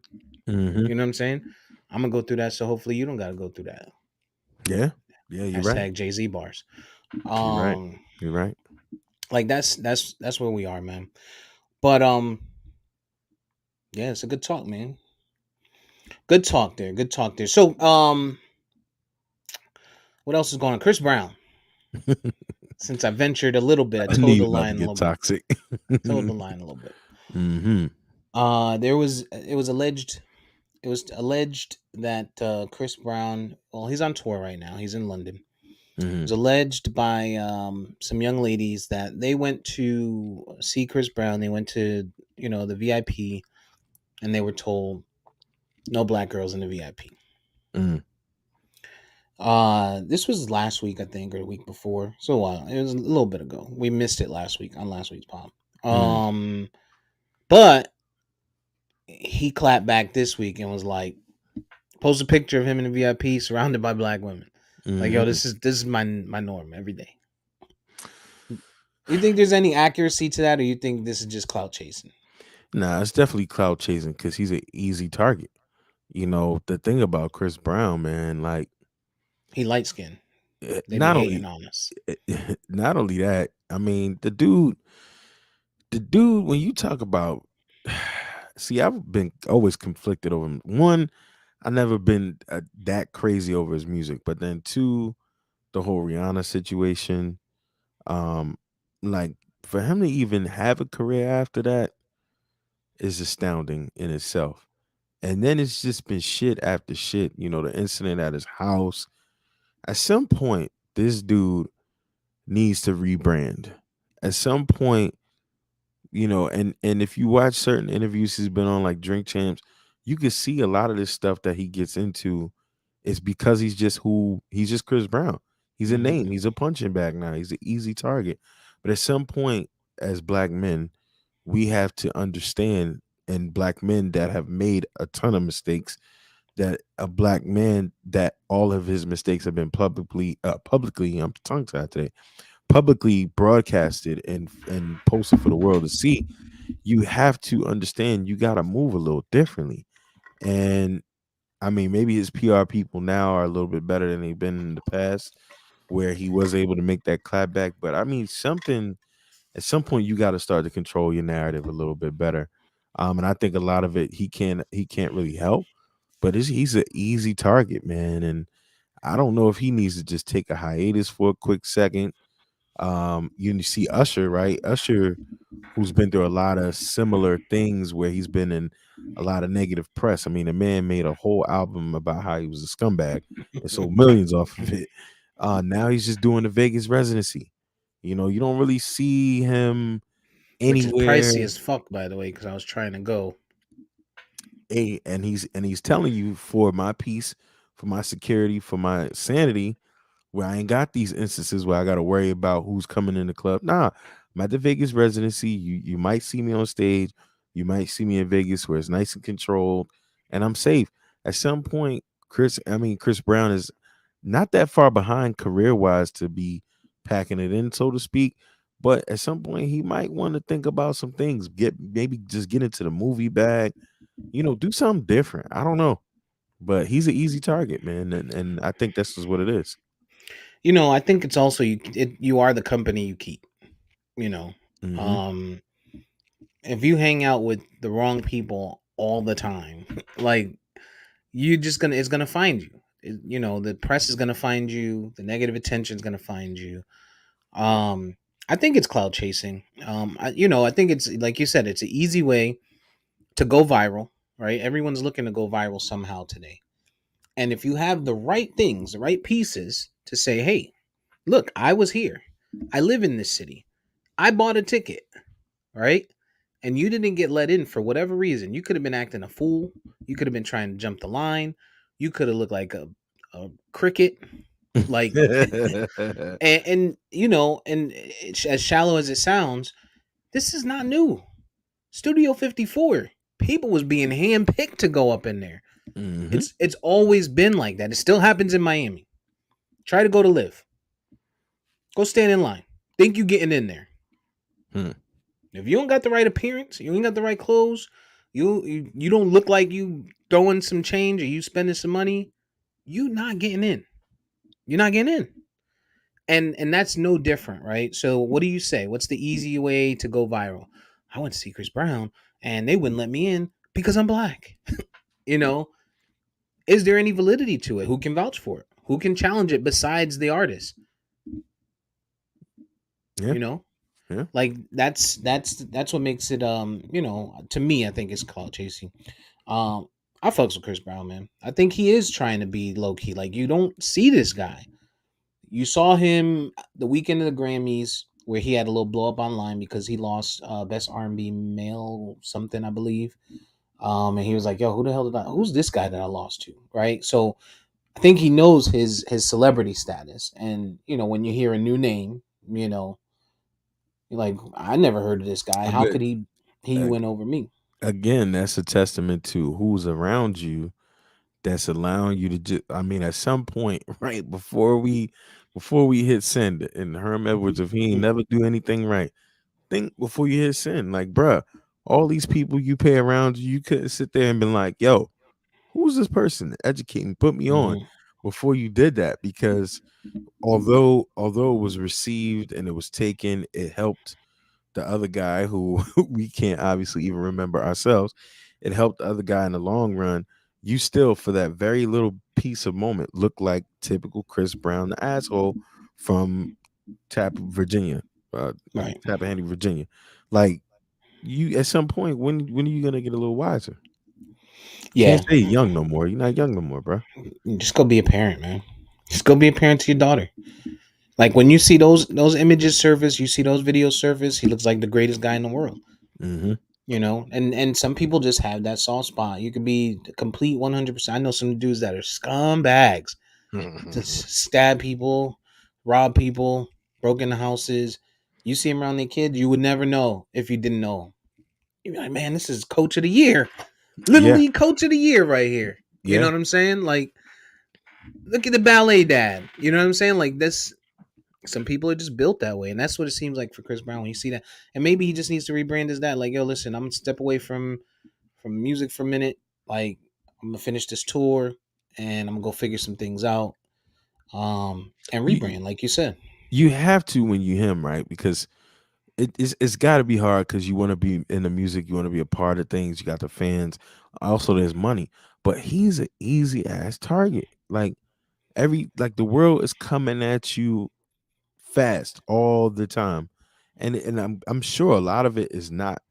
B: Mhm.
A: You know what I'm saying? I'm gonna go through that, so hopefully you don't gotta go through that.
B: Yeah. Yeah, you're right.
A: Hashtag Jay Z bars.
B: You're right.
A: Um,
B: You're right.
A: like that's where we are, man. But yeah, it's a good talk, man. Good talk there. Good talk there. So what else is going on? Chris Brown. Since I ventured a little bit, I
B: I knew
A: told
B: you
A: the
B: about to
A: line a
B: get
A: little bit.
B: toxic.
A: Told the line a little bit.
B: Mhm.
A: There was it was alleged that Chris Brown, well, he's on tour right now. He's in London. It was
B: Mhm.
A: alleged by some young ladies that they went to see Chris Brown. They went to the VIP, and they were told no black girls in the VIP.
B: Mhm.
A: This was last week, I think, or the week before. So a while. It was a little bit ago. We missed it last week on last week's pop.
B: Mhm.
A: But he clapped back this week and was like, post a picture of him in the VIP surrounded by black women. Like, yo,
B: Mhm.
A: this is my norm every day. You think there's any accuracy to that, or you think this is just clout chasing?
B: Nah, it's definitely cloud chasing because he's an easy target. The thing about Chris Brown, man, like
A: He light skinned. They be
B: not
A: hating
B: only
A: on us.
B: not only that, I mean, the dude, when you talk about, see, I've been always conflicted over him. One, I never been that crazy over his music, but then two, the whole Rihanna situation, um, like for him to even have a career after that is astounding in itself. And then it's just been shit after shit. The incident at his house. At some point, this dude needs to rebrand. At some point, and if you watch certain interviews he's been on, like Drink Champs, you can see a lot of this stuff that he gets into is because he's just Chris Brown. He's a
A: Hmm.
B: name. He's a punching bag now. He's an easy target. But at some point, as black men, we have to understand, and black men that have made a ton of mistakes, that a black man that all of his mistakes have been publicly, I'm tongue tied today, publicly broadcasted and posted for the world to see. You have to understand you got to move a little differently. And I mean, maybe his PR people now are a little bit better than they've been in the past, where he was able to make that clap back. But I mean, something at some point you got to start to control your narrative a little bit better. And I think a lot of it he can't really help, but he's an easy target, man. And I don't know if he needs to just take a hiatus for a quick second. You see Usher, right? Usher, who's been through a lot of similar things where he's been in a lot of negative press. I mean, the man made a whole album about how he was a scumbag and sold millions off of it. Now he's just doing the Vegas residency. You don't really see him
A: Which is
B: anywhere.
A: pricey as fuck, by the way, because I was trying to go.
B: And he's telling you, for my peace, for my security, for my sanity, where I ain't got these instances where I got to worry about who's coming in the club. Nah, I'm at the Vegas residency. You might see me on stage. You might see me in Vegas where it's nice and controlled, and I'm safe. At some point, Chris Brown is not that far behind career wise to be packing it in, so to speak. But at some point, he might want to think about some things. Maybe just get into the movie bag. Do something different. I don't know, but he's an easy target, man, and I think that's just what it is.
A: I think it's also you are the company you keep. You know,
B: Mm-hmm.
A: um, if you hang out with the wrong people all the time, like you just gonna it's gonna find you. The press is gonna find you. The negative attention is gonna find you. Um, I think it's cloud chasing. I think it's like you said, it's an easy way to go viral, right? Everyone's looking to go viral somehow today. And if you have the right things, the right pieces to say, hey, look, I was here. I live in this city. I bought a ticket, right? And you didn't get let in for whatever reason. You could have been acting a fool. You could have been trying to jump the line. You could have looked like a cricket. Like, as shallow as it sounds, this is not new. Studio 54, people was being handpicked to go up in there.
B: Hmm.
A: It's always been like that. It still happens in Miami. Try to go to live. Go stand in line. Think you getting in there.
B: Hmm.
A: If you don't got the right appearance, you ain't got the right clothes, you don't look like you throwing some change or you spending some money, you not getting in. You're not getting in. And that's no different, right? So what do you say? What's the easy way to go viral? I went to see Chris Brown and they wouldn't let me in because I'm black. You know, is there any validity to it? Who can vouch for it? Who can challenge it besides the artist?
B: Yeah.
A: You know,
B: Yeah.
A: like that's what makes it to me I think it's clout chasing. I fucks with Chris Brown, man. I think he is trying to be low key. Like you don't see this guy. You saw him the weekend of the Grammys where he had a little blow up online because he lost best R&B male something I believe. And he was like, "Yo, who the hell who's this guy that I lost to?" Right? So I think he knows his celebrity status, and when you hear a new name, you're like, "I never heard of this guy.
B: A
A: How
B: good
A: could he
B: ag-
A: win over me?"
B: Again, that's a testament to who's around you that's allowing you to just, I mean, at some point, right before we hit send, and Herm Edwards, if he ain't never do anything right, think before you hit send. Like, bruh, all these people you pay around you, you couldn't sit there and been like, yo, who's this person? Educate me, put me on
A: Mhm.
B: before you did that. Because although it was received and it was taken, it helped the other guy who we can't obviously even remember ourselves. It helped the other guy in the long run. You still, for that very little piece of moment, look like typical Chris Brown, the asshole from Virginia,
A: Right.
B: Tappahannock, Virginia. Like, you, at some point, when are you gonna get a little wiser? Can't
A: Yeah.
B: say young no more. You're not young no more, bro.
A: Just go be a parent, man. Just go be a parent to your daughter. Like when you see those images surface, you see those videos surface, he looks like the greatest guy in the world.
B: Mm-hmm.
A: And some people just have that soft spot. You could be the complete 100%. I know some dudes that are scumbags, just stab people, rob people, broke into houses. You see him around their kids, you would never know if you didn't know him. You'd be like, man, this is coach of the year. Little
B: Yeah,
A: league coach of the year right here. You know
B: yeah.
A: what I'm saying? Like, look at the ballet dad. You know what I'm saying? Like this, some people are just built that way, and that's what it seems like for Chris Brown when you see that. And maybe he just needs to rebrand his dad. Like, yo, listen, I'm gonna step away from music for a minute. Like, I'm gonna finish this tour, and I'm gonna go figure some things out. And
B: You
A: rebrand, like you said.
B: you have to when you him, right? Because it's got to be hard because you want to be in the music, you want to be a part of things. You got the fans. Also, there's money, but he's an easy ass target. Like the world is coming at you fast all the time, and I'm sure a lot of it is not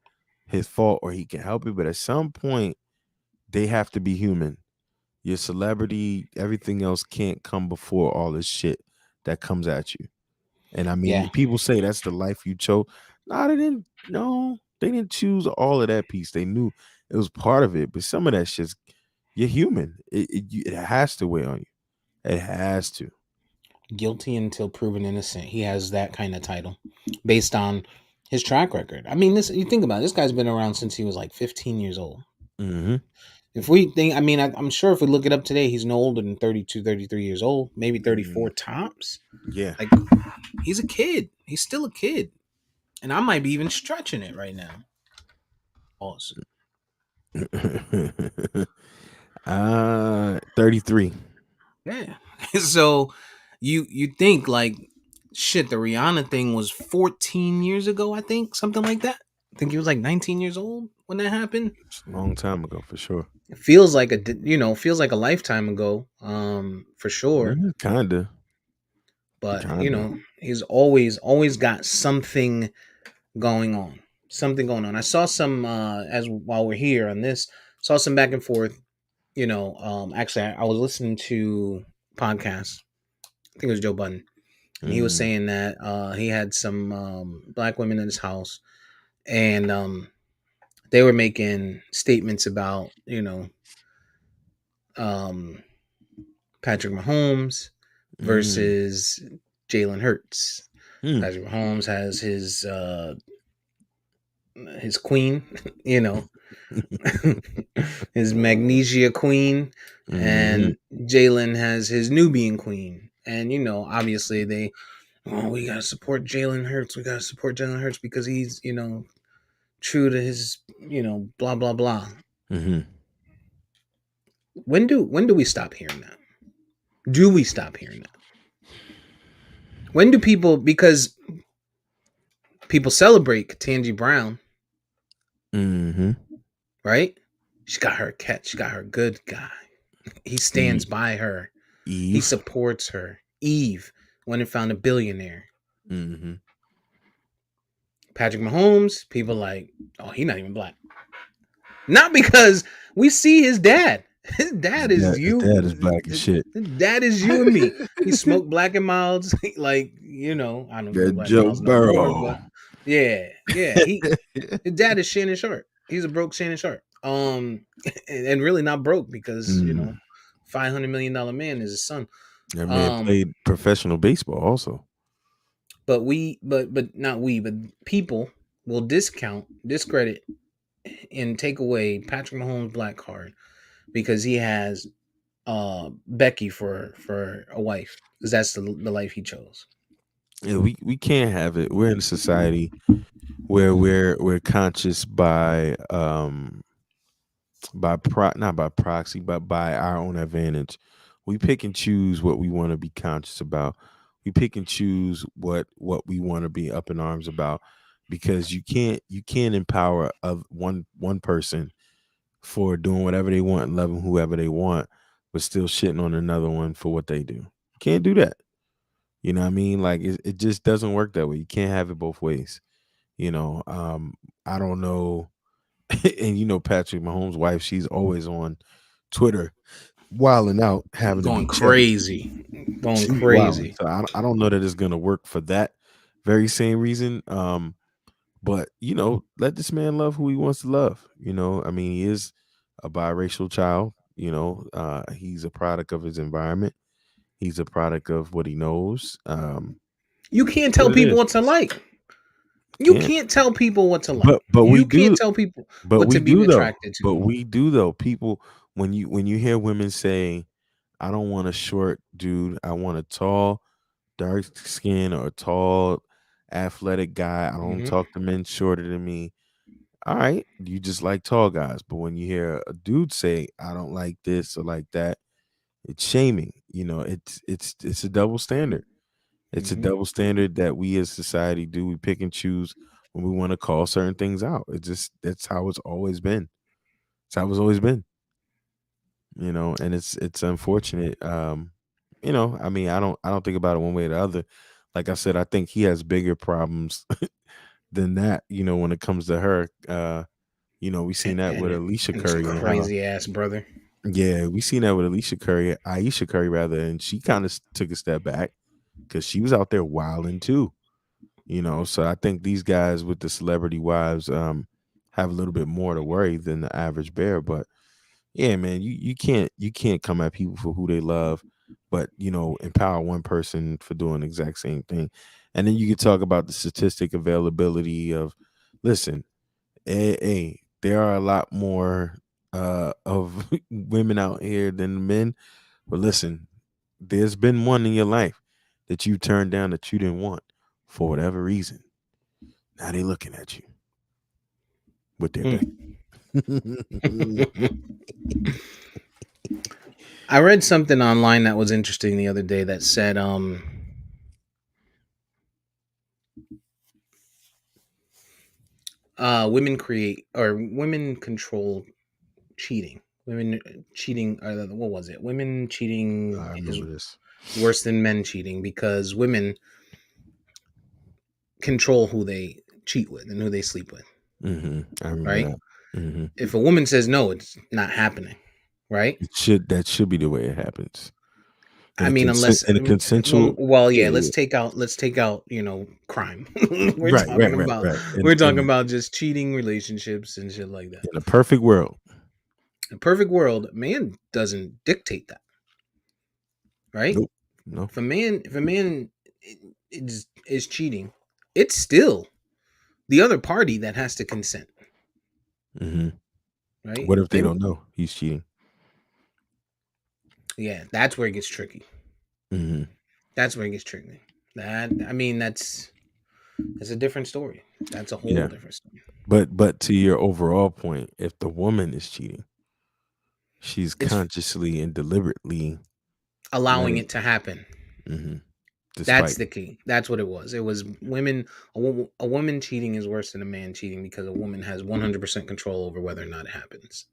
B: his fault or he can help it, but at some point they have to be human. Your celebrity, everything else can't come before all this shit that comes at you. And I mean,
A: Yeah,
B: people say that's the life you chose. No, they didn't. No, they didn't choose all of that piece. They knew it was part of it, but some of that shit's, you're human. It has to weigh on you. It has to.
A: guilty until proven innocent. He has that kind of title, based on his track record. I mean, this you think about it, this guy's been around since he was like 15 years old.
B: Hmm.
A: If we think, I mean, I'm sure if we look it up today, he's no older than 32, 33 years old, maybe 34 tops.
B: Yeah.
A: Like, he's a kid. He's still a kid. And I might be even stretching it right now. Pause.
B: 33.
A: Yeah. So you think like shit, the Rihanna thing was 14 years ago, I think, something like that. I think he was like 19 years old when that happened.
B: It's a long time ago for sure.
A: It feels like feels like a lifetime ago, for sure.
B: Kinda,
A: But
B: kinda.
A: he's always got something going on. Something going on. I saw some as while we're here on this, saw some back and forth. Actually, I was listening to podcasts. I think it was Joe Budden, and he was
B: Mm,
A: saying that he had some black women in his house, and they were making statements about um, Patrick Mahomes
B: mm,
A: versus Jalen Hurts.
B: mm.
A: Patrick Mahomes has his queen, you know, his Magnesia queen,
B: Mhm,
A: and Jalen has his Nubian queen. And obviously we gotta support Jalen Hurts. We gotta support Jalen Hurts because he's true to his blah blah blah.
B: mhm.
A: When do we stop hearing that? Do we stop hearing that? When do people, because people celebrate Ketanji Brown,
B: Mhm.
A: right? She got her catch. She got her good guy. He
B: E
A: stands by her. He
B: Eve.
A: supports her. Eve went and found a billionaire.
B: Mhm.
A: Patrick Mahomes, people like, oh, he's not even black. Not because we see his dad. His dad is
B: His
A: you.
B: dad is black as shit.
A: His dad is you and me. He smoked Black and Milds. Like, I don't smoke
B: That
A: Black and
B: Joe
A: Milds no more,
B: Burrow.
A: but yeah. His dad is Shannon Sharp. He's a broke Shannon Sharp. And really not broke because
B: Mm.
A: $500 million man is his son.
B: That man
A: Um,
B: played professional baseball also.
A: but not we, but people will discredit, and take away Patrick Mahomes' black card because he has Becky for a wife, because that's the life he chose.
B: Yeah, we can't have it. We're in a society where we're conscious not by proxy, but by our own advantage. We pick and choose what we want to be conscious about. We pick and choose what we want to be up in arms about, because you can't empower of one person for doing whatever they want and loving whoever they want, but still shitting on another one for what they do. Can't do that. You know what I mean? Like it just doesn't work that way. You can't have it both ways. You know, I don't know. And Patrick Mahomes' wife, she's always on Twitter wilding out, having to
A: Going
B: be checked.
A: crazy, going
B: She be wilding.
A: crazy.
B: So I don't know that it's gonna work for that very same reason. But let this man love who he wants to love. I mean, he is a biracial child. He's a product of his environment. He's a product of what he knows.
A: You can't
B: What
A: tell
B: it
A: people
B: is.
A: what to like. You
B: Can't.
A: can't tell people what to like.
B: But we
A: You can't
B: do.
A: tell people
B: But
A: what
B: we
A: to be
B: do though.
A: attracted to.
B: But we do though. People, when you hear women say, "I don't want a short dude. I want a tall, dark skin or a tall, athletic guy. I don't
A: Hmm.
B: talk to men shorter than me." All right, you just like tall guys. But when you hear a dude say, "I don't like this or like that," it's shaming. It's a double standard. It's a
A: Hmm.
B: double standard that we as society do. We pick and choose when we want to call certain things out. That's how it's always been. It's how it's always been. And it's unfortunate. I mean, I don't think about it one way or the other. Like I said, I think he has bigger problems than that. When it comes to her, we seen
A: And,
B: that with
A: and
B: Alicia
A: and his
B: Curry and her.
A: crazy ass brother.
B: Yeah, we seen that with Aisha Curry rather, and she kind of took a step back because she was out there wilding too. So I think these guys with the celebrity wives have a little bit more to worry than the average bear. But yeah, man, you can't come at people for who they love, but empower one person for doing the exact same thing. And then you can talk about the statistic availability of, listen, there are a lot more of women out here than men. But listen, there's been one in your life that you turned down that you didn't want for whatever reason. Now they looking at you with their
A: Hmm.
B: dick.
A: I read something online that was interesting the other day that said Women create or women control cheating. Women cheating. What was it? Women cheating
B: I
A: is
B: remember this.
A: worse than men cheating because women control who they cheat with and who they sleep with.
B: I remember
A: Right?
B: that. hmm
A: If a woman says no, it's not happening. Right?
B: That should be the way it happens
A: I mean, unless
B: in a consensual.
A: well, yeah.
B: Yeah,
A: Let's take out crime. we're
B: right, right,
A: talking
B: right,
A: about
B: right.
A: we're talking about just cheating relationships and shit like that.
B: In a perfect world,
A: In a perfect world, man doesn't dictate that, right?
B: nope, no.
A: If a man is cheating, it's still the other party that has to consent,
B: hmm
A: right?
B: What if they
A: They
B: don't know he's cheating?
A: Yeah, that's where it gets tricky.
B: hmm
A: That's where it gets tricky. That I mean, that's a different story. That's a whole
B: Yeah,
A: different story.
B: but to your overall point, if the woman is cheating, she's
A: It's
B: consciously and deliberately
A: allowing
B: letting.
A: it to happen.
B: hmm
A: That's
B: Despite.
A: the key. That's what it was. It was women. A woman cheating is worse than a man cheating because a woman has 100% control over whether or not it happens.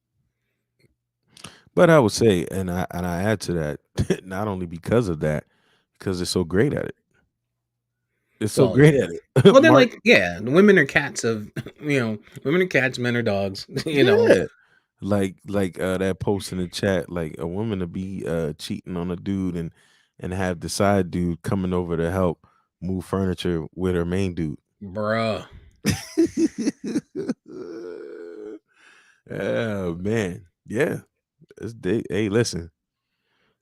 B: But I would say, and I add to that, not only because of that, because they're so great at it. It's so
A: Well,
B: great at it,
A: well, they're
B: Mark.
A: like, yeah, the women are cats of, women are cats, men are dogs.
B: Yeah, like that post in the chat, like a woman to be cheating on a dude and have the side dude coming over to help move furniture with her main dude.
A: Bruh,
B: Oh man, yeah. Hey, listen,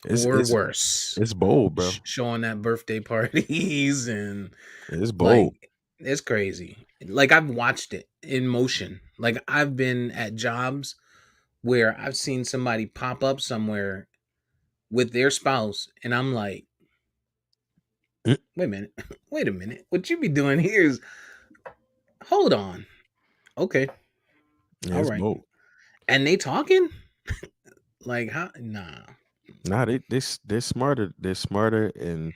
B: it's
A: or
B: it's
A: worse,
B: it's bold, bro.
A: showing that birthday parties and
B: It's bold.
A: like it's crazy. Like I've watched it in motion. Like I've been at jobs where I've seen somebody pop up somewhere with their spouse, and I'm like,
B: Mm,
A: wait a minute, wait a minute. What you be doing here is hold on. Okay,
B: yeah,
A: all
B: it's
A: right.
B: bold.
A: And they talking? Like how nah.
B: Nah, they're smarter. They're smarter, and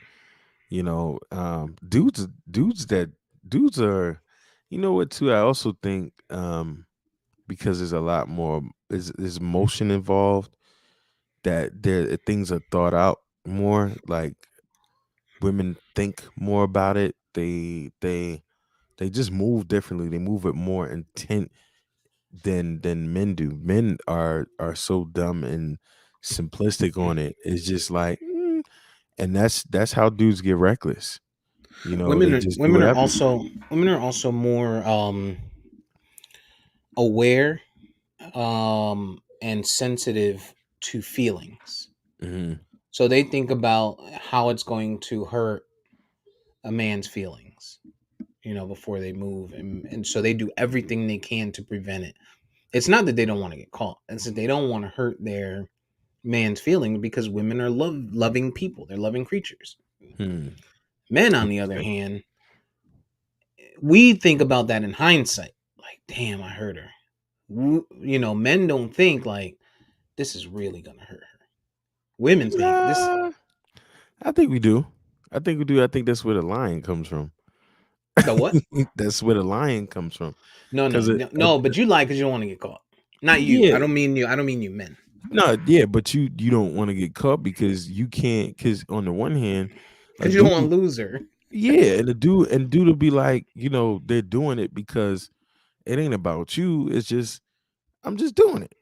B: dudes are. You know what? Too, I also think because there's a lot more. There's motion involved. That there things are thought out more. Like women think more about it. They just move differently. They move with more intent than men do. Men are so dumb and simplistic on it. It's just like, and that's how dudes get reckless. They just do whatever.
A: Women are also more aware and sensitive to feelings.
B: hmm
A: So they think about how it's going to hurt a man's feelings, before they move, and so they do everything they can to prevent it. It's not that they don't want to get caught; it's that they don't want to hurt their man's feelings because women are loving people. They're loving creatures.
B: Hmm.
A: Men, on
B: What
A: the
B: you
A: other
B: say?
A: hand, we think about that in hindsight. Like, damn, I hurt her. Men don't think like this is really gonna hurt her. Women think this.
B: Nah, I think we do. I think we do. I think that's where the lion comes from.
A: The what?
B: That's where the lion comes from.
A: No, no,
B: Because
A: no, no. But you lie because you don't want to get caught. Not you.
B: yeah,
A: I don't mean you. I don't mean you, men.
B: no, yeah, but you don't want to get caught because you can't. Because on the one hand, a
A: Because you don't
B: dude,
A: want to lose her.
B: yeah, and dude will be like, they're doing it because it ain't about you. It's just I'm just doing it.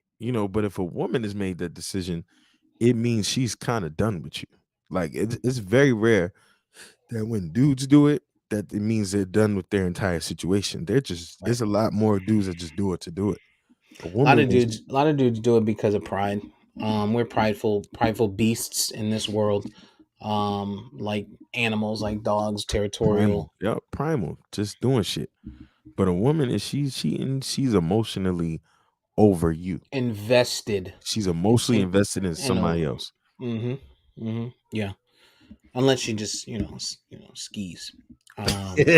B: But if a woman has made that decision, it means she's kind of done with you. Like it's very rare that when dudes do it, that it means they're done with their entire situation. They're just
A: Right.
B: It's a lot more dudes that just do it to do it. A woman when she,
A: A lot of dudes do it because of pride. We're prideful beasts in this world. Like animals, like dogs,
B: primal,
A: territorial,
B: yep, primal, just doing shit. But a woman is she's emotionally over you.
A: invested
B: She's emotionally
A: in
B: invested in
A: in a.
B: somebody else.
A: Yeah. Unless she just skis. Um,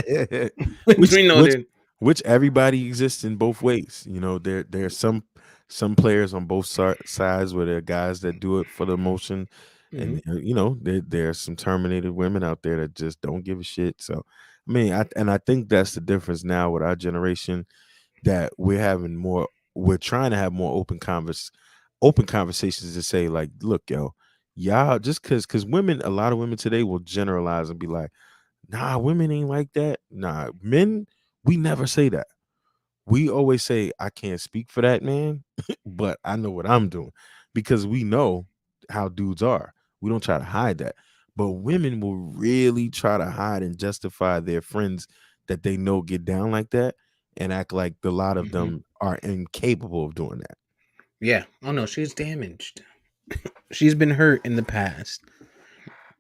A: which
B: which
A: we know
B: which
A: that.
B: which everybody exists in both ways. There are some players on both sides where there are guys that do it for the emotion,
A: Mhm.
B: and there are some terminated women out there that just don't give a shit. So I mean, I think that's the difference now with our generation that we're trying to have more open conversations to say like, look, yo, y'all just because women, a lot of women today will generalize and be like, nah, women ain't like that. Nah, men, we never say that. We always say, I can't speak for that man, but I know what I'm doing because we know how dudes are. We don't try to hide that. But women will really try to hide and justify their friends that they know get down like that and act like a lot of
A: Hmm.
B: them are incapable of doing that.
A: Yeah. Oh no, she's damaged. She's been hurt in the past.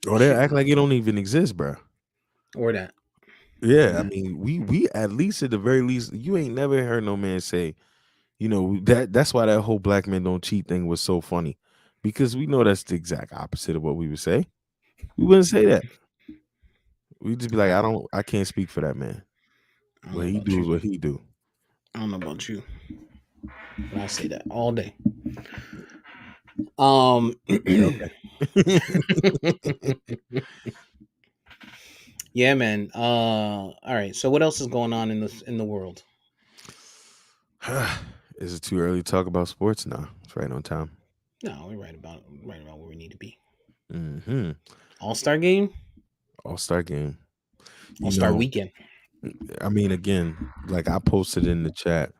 B: Or they
A: She,
B: act like it don't even exist, bro.
A: or that.
B: Yeah, I mean, we at least at the very least, you ain't never heard no man say, that's why that whole black men don't cheat thing was so funny. Because we know that's the exact opposite of what we would say. We wouldn't say that. We'd just be like,
A: I,
B: I can't speak for that man.
A: I don't
B: What
A: know
B: he
A: about
B: do is
A: you.
B: what he do.
A: I don't know about you. But I say that all day. Um.
B: Okay.
A: Yeah, man. All right. So what else is going on in the world?
B: Is it too early to talk about sports? No, it's right on time.
A: No, we're right about where we need to be.
B: Hmm.
A: All Star game,
B: All-Star game.
A: All
B: You
A: Star
B: know,
A: weekend.
B: I mean, again, like I posted in the chat,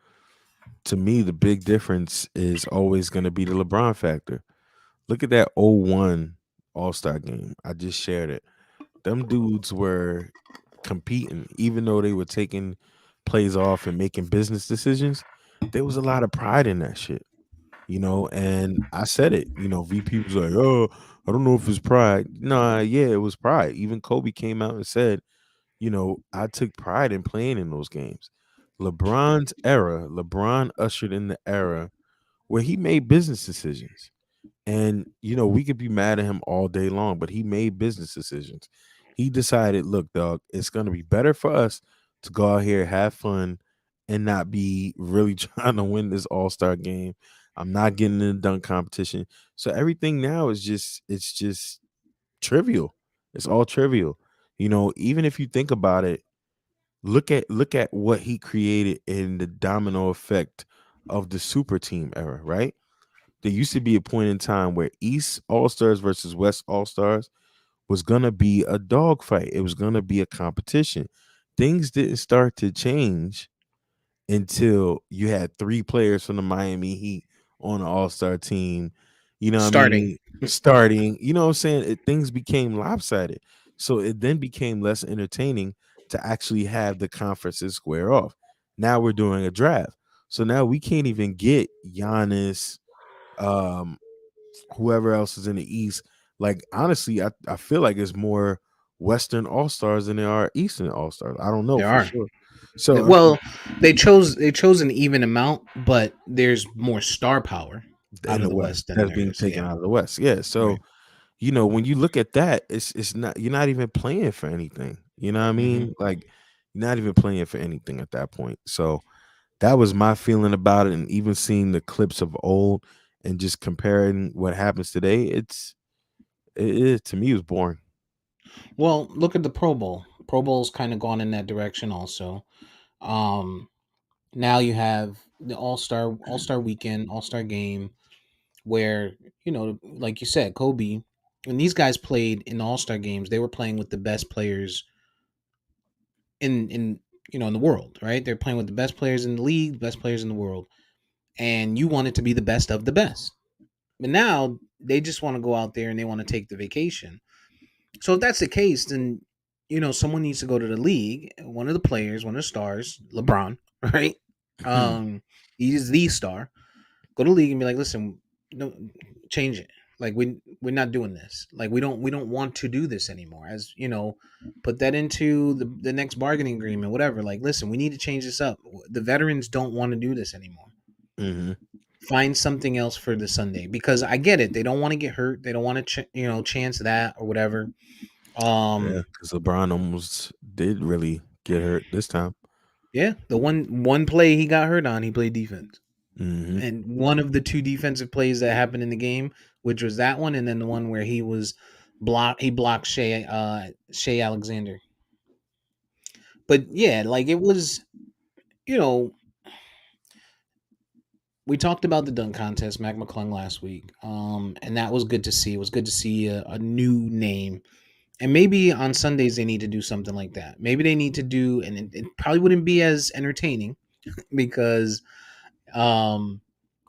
B: to me, the big difference is always going to be the LeBron factor. Look at that 0-1 All-Star game. I just shared it. Them dudes were competing, even though they were taking plays off and making business decisions. There was a lot of pride in that shit, and I said it. VP was like, "Oh, I don't know if it's pride." Nah, yeah, it was pride. Even Kobe came out and said, I took pride in playing in those games. LeBron ushered in the era where he made business decisions. And we could be mad at him all day long, but he made business decisions. He decided, look, dog, it's gonna be better for us to go out here, have fun, and not be really trying to win this all-star game. I'm not getting in the dunk competition. So everything now is just trivial. It's all trivial. Even if you think about it, look at what he created in the domino effect of the super team era, right? There used to be a point in time where East All Stars versus West All Stars was gonna be a dogfight. It was gonna be a competition. Things didn't start to change until you had three players from the Miami Heat on an All Star team. You know what I
A: Starting.
B: mean? Starting. You know what I'm saying? Things became lopsided. So it then became less entertaining to actually have the conferences square off. Now we're doing a draft. So now we can't even get Giannis, um, whoever else is in the East. Like honestly, I feel like it's more Western All Stars than there are Eastern All Stars. I don't know
A: There
B: for
A: are.
B: sure. So
A: Well, they chose an even amount, but there's more star power out
B: in
A: of
B: the
A: the
B: West
A: West than
B: that's
A: there
B: being
A: is.
B: taken
A: Yeah.
B: out of the West. Yeah.
A: Right.
B: So when you look at that, it's not you're not even playing for anything. You know what I
A: Hmm.
B: mean? Like you're not even playing for anything at that point. So that was my feeling about it, and even seeing the clips of old and just comparing what happens today, it to me it was boring.
A: Well, look at the Pro Bowl. Pro Bowl's kind of gone in that direction also. Um, Now you have the All Star weekend, All Star game, where like you said, Kobe. When these guys played in All Star games, they were playing with the best players in the world, right? They're playing with the best players in the league, best players in the world, and you want it to be the best of the best. But now they just want to go out there and they want to take the vacation. So if that's the case, then someone needs to go to the league. One of the players, one of the stars, LeBron, right? He's the star. Go to the league and be like, listen, no, change it. Like we're not doing this. Like we don't want to do this anymore. As put that into the next bargaining agreement, whatever. Like, listen, we need to change this up. The veterans don't want to do this anymore.
B: Hmm.
A: Find something else for the Sunday because I get it. They don't want to get hurt. They don't want to chance that or whatever.
B: Yeah,
A: Um,
B: because LeBron almost did really get hurt this time.
A: yeah, the one play he got hurt on, he played defense.
B: Hmm.
A: And one of the two defensive plays that happened in the game, which was that one, and then the one where he blocked Shea Alexander. But yeah, like it was, you know, we talked about the dunk contest, Mac McClung last week, and that was good to see. It was good to see a new name, and maybe on Sundays they need to do something like that. Maybe they need to do, and it probably wouldn't be as entertaining because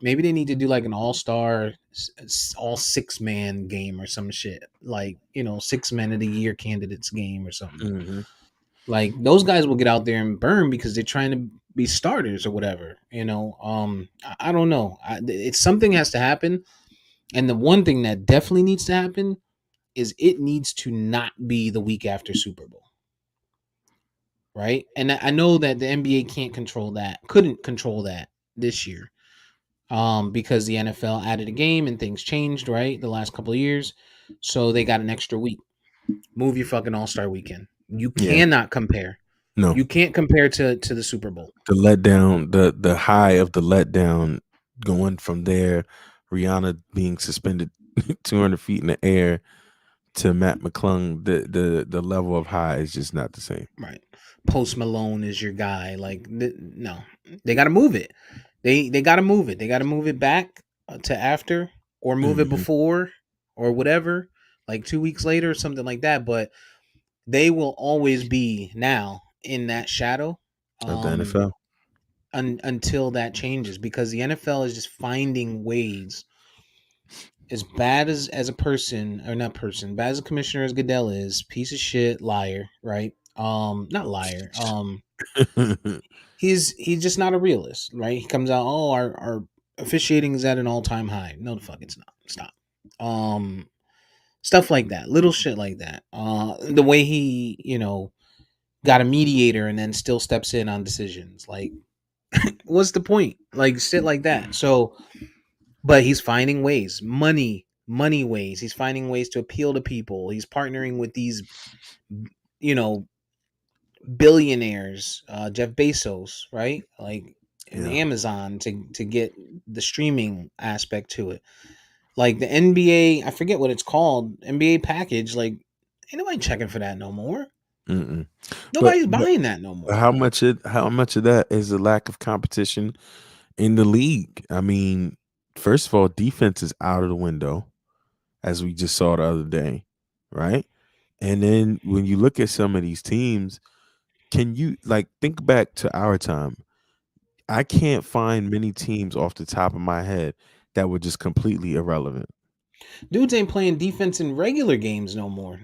A: maybe they need to do like an all 6 man game or some shit, like 6 men of the year candidates game or something.
B: Mm-hmm.
A: Like those guys will get out there and burn because they're trying to be starters or whatever. I don't know. It's something has to happen, and the one thing that definitely needs to happen is it needs to not be the week after Super Bowl, right? And I know that the NBA can't control that, couldn't control that this year, because the NFL added a game and things changed, right? The last couple of years, so they got an extra week. Move your fucking All Star Weekend. You
B: Yeah.
A: cannot compare.
B: No.
A: You can't compare to the Super Bowl.
B: The letdown, the high of the letdown, going from there, Rihanna being suspended 200 feet in the air to Matt McClung, the level of high is just not the same.
A: Right. Post Malone is your guy. Like, no, they got to move it. They got to move it. They got to move it back to after, or move it
B: Mm-hmm.
A: before, or whatever, like 2 weeks later or something like that. But they will always be now in that shadow,
B: Of the NFL.
A: until that changes, because the NFL is just finding ways. As bad as a person, or not person, bad as a commissioner as Goodell is, piece of shit, liar, right? Not liar. He's just not a realist, right? He comes out, oh, our officiating is at an all time high. No, the fuck, it's not. Stop. Um, Stuff like that, little shit like that. The way he, got a mediator and then still steps in on decisions. Like, what's the point? Like, shit like that. So, but he's finding ways, money ways. He's finding ways to appeal to people. He's partnering with these, you know, billionaires, Jeff Bezos, right? Like, and
B: Yeah.
A: Amazon to get the streaming aspect to it. Like the NBA, I forget what it's called, NBA package. Like, ain't nobody checking for that no more.
B: Mm-mm. But
A: Nobody's buying that no more.
B: how much of that is the lack of competition in the league? I mean, first of all, defense is out of the window, as we just saw the other day, right? And then when you look at some of these teams, can you like think back to our time? I can't find many teams off the top of my head that were just completely irrelevant.
A: Dudes ain't playing defense in regular games no more.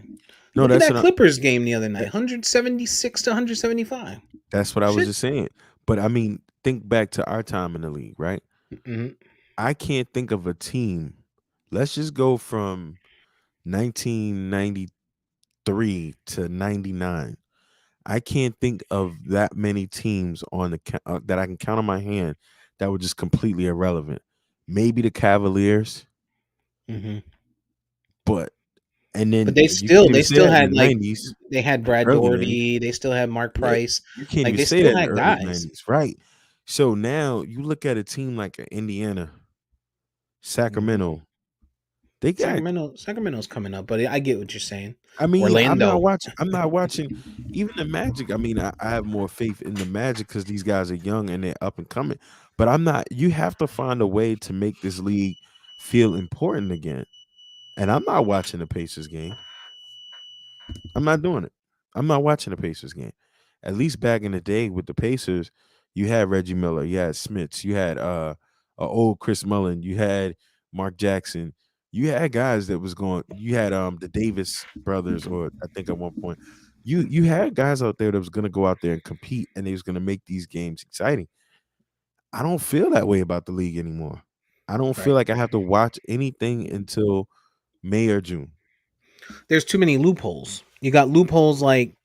B: No,
A: Look at
B: that's
A: that
B: what
A: Clippers game the other night,
B: that,
A: 176 to 175.
B: that's what I was
A: Shit.
B: just saying. But I mean, think back to our time in the league, right?
A: Mhm.
B: I can't think of a team. Let's just go from 1993 to 99. I can't think of that many teams on the that I can count on my hand that were just completely irrelevant. Maybe the Cavaliers,
A: Mhm.
B: but and
A: But
B: then
A: they
B: you can't
A: still
B: even
A: they
B: say
A: still
B: that in the
A: had like
B: 90s,
A: they had Brad
B: early 90s.
A: Doherty, they still had Mark
B: Yeah,
A: Price.
B: you can't
A: Like
B: even
A: they
B: say
A: still
B: that in the
A: had
B: early
A: guys.
B: 90s, right? So now you look at a team like Indiana,
A: Mhm.
B: Sacramento. They got
A: Sacramento's coming up, but I get what you're saying.
B: I mean,
A: Orlando.
B: I'm not watching even the Magic. I mean, I have more faith in the Magic because these guys are young and they're up and coming. But I'm not. You have to find a way to make this league feel important again. And I'm not watching the Pacers game. I'm not doing it. I'm not watching the Pacers game. At least back in the day with the Pacers, you had Reggie Miller, you had Smiths, you had a old Chris Mullin, you had Mark Jackson, you had guys that was going. You had the Davis brothers, or I think at one point, you had guys out there that was going to go out there and compete, and they was going to make these games exciting. I don't feel that way about the league anymore. I don't feel
A: Right.
B: like I have to watch anything until May or June.
A: There's too many loopholes. You got loopholes like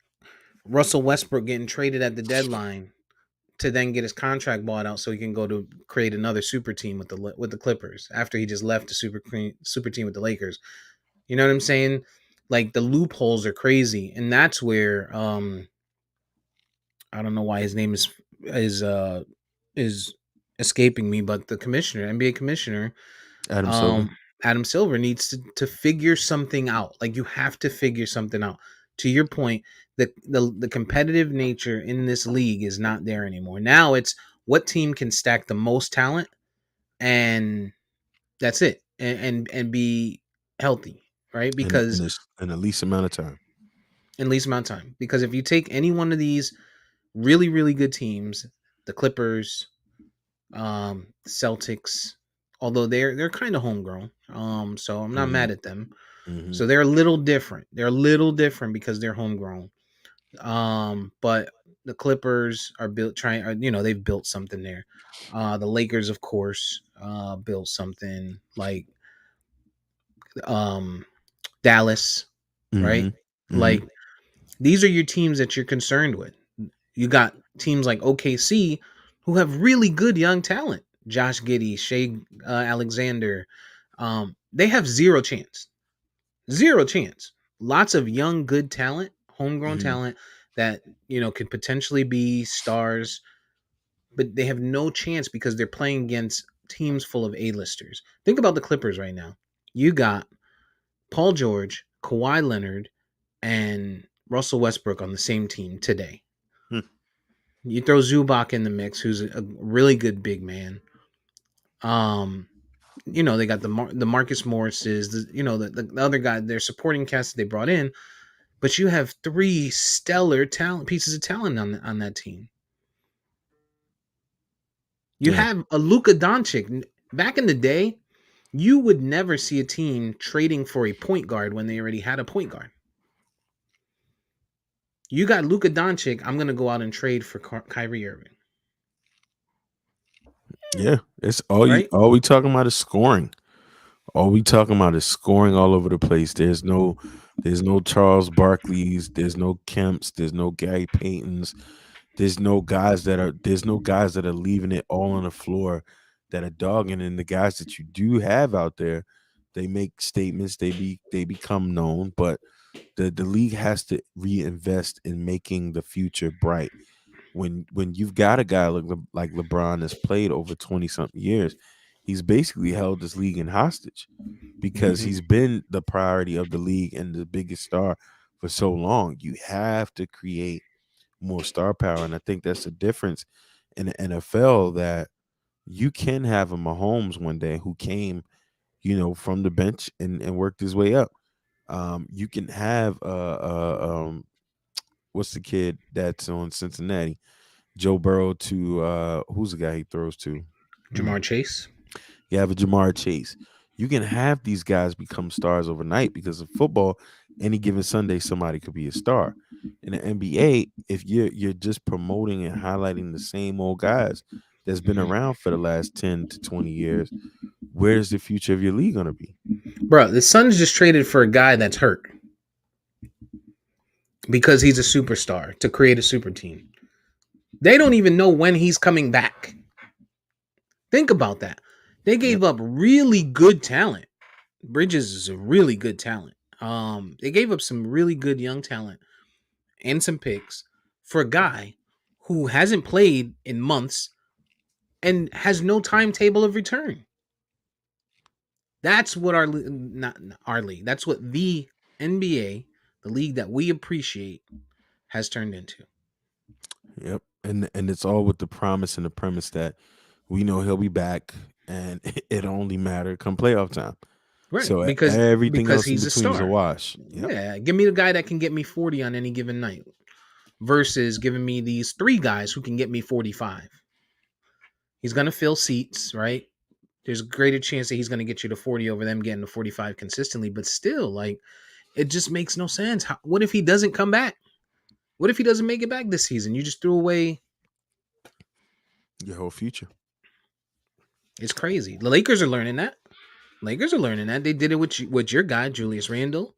A: Russell Westbrook getting traded at the deadline to then get his contract bought out so he can go to create another super team with the Clippers after he just left the super team with the Lakers. You know what I'm saying? Like the loopholes are crazy, and that's where I don't know why his name is uh is escaping me, but the commissioner, NBA commissioner,
B: Adam Silver.
A: um Adam Silver needs to figure something out. Like you have to figure something out. To your point, the competitive nature in this league is not there anymore. Now it's what team can stack the most talent and that's it, and be healthy, right? Because
B: in the least amount of time.
A: in least amount of time. Because if you take any one of these really really good teams, the Clippers, Celtics, although they're kind of homegrown, so I'm not
B: Mm-hmm.
A: mad at them.
B: Mm-hmm.
A: So they're a little different. They're a little different because they're homegrown. But the Clippers are built they've built something there. The Lakers, of course, built something like um Dallas,
B: Mm-hmm.
A: right?
B: Mm-hmm.
A: Like these are your teams that you're concerned with. You got teams like OKC who have really good young talent. Josh Giddey, Shea Alexander. They have zero chance. Zero chance. Lots of young, good talent, homegrown
B: Mm-hmm.
A: talent that, could potentially be stars, but they have no chance because they're playing against teams full of A-listers. Think about the Clippers right now. You got Paul George, Kawhi Leonard, and Russell Westbrook on the same team today. You throw Zubac in the mix, who's a really good big man. Um, they got the Marcus Morrises, the other guy, their supporting cast that they brought in, but you have three stellar talent pieces of talent on that team. You
B: Yeah.
A: have a Luka Doncic. Back in the day, you would never see a team trading for a point guard when they already had a point guard. You got Luka Doncic. I'm gonna go out and trade for Kyrie Irving,
B: Yeah. It's all you
A: right?
B: all we talking about is scoring. All we talking about is scoring all over the place. There's no Charles Barkley's, there's no Kemps, there's no Gary Paytons, there's no guys that are leaving it all on the floor that are dogging. And the guys that you do have out there, they make statements, they become known, but the league has to reinvest in making the future bright. When you've got a guy like LeBron that's played over 20 something years, he's basically held this league in hostage because
A: Mm-hmm.
B: he's been the priority of the league and the biggest star for so long. You have to create more star power. And I think that's the difference in the NFL, that you can have a Mahomes one day who came, from the bench and worked his way up. You can have what's the kid that's on Cincinnati? Joe Burrow to who's the guy he throws to?
A: Jamar Chase.
B: You have a Jamar Chase. You can have these guys become stars overnight because of football. Any given Sunday, somebody could be a star. In the NBA, if you're just promoting and highlighting the same old guys that's been
A: Mm-hmm.
B: around for the last 10 to 20 years, where's the future of your league gonna be?
A: Bro, the Suns just traded for a guy that's hurt because he's a superstar to create a super team. They don't even know when he's coming back. Think about that. They
B: Yep.
A: gave up really good talent. Bridges is a really good talent. They gave up some really good young talent and some picks for a guy who hasn't played in months and has no timetable of return. That's what not our league. That's what the NBA, the league that we appreciate, has turned into.
B: Yep. And it's all with the promise and the premise that we know he'll be back and it only matter come playoff time.
A: Right,
B: So
A: because
B: everything else in
A: he's a
B: between is a
A: star.
B: wash. Yep.
A: Yeah, give me the guy that can get me 40 on any given night versus giving me these three guys who can get me 45. He's going to fill seats, right? There's a greater chance that he's going to get you to 40 over them getting to 45 consistently, but still, like, it just makes no sense. What if he doesn't come back? What if he doesn't make it back this season? You just threw away.
B: Your whole future.
A: It's crazy. The Lakers are learning that. Lakers are learning that. They did it with your guy Julius Randle.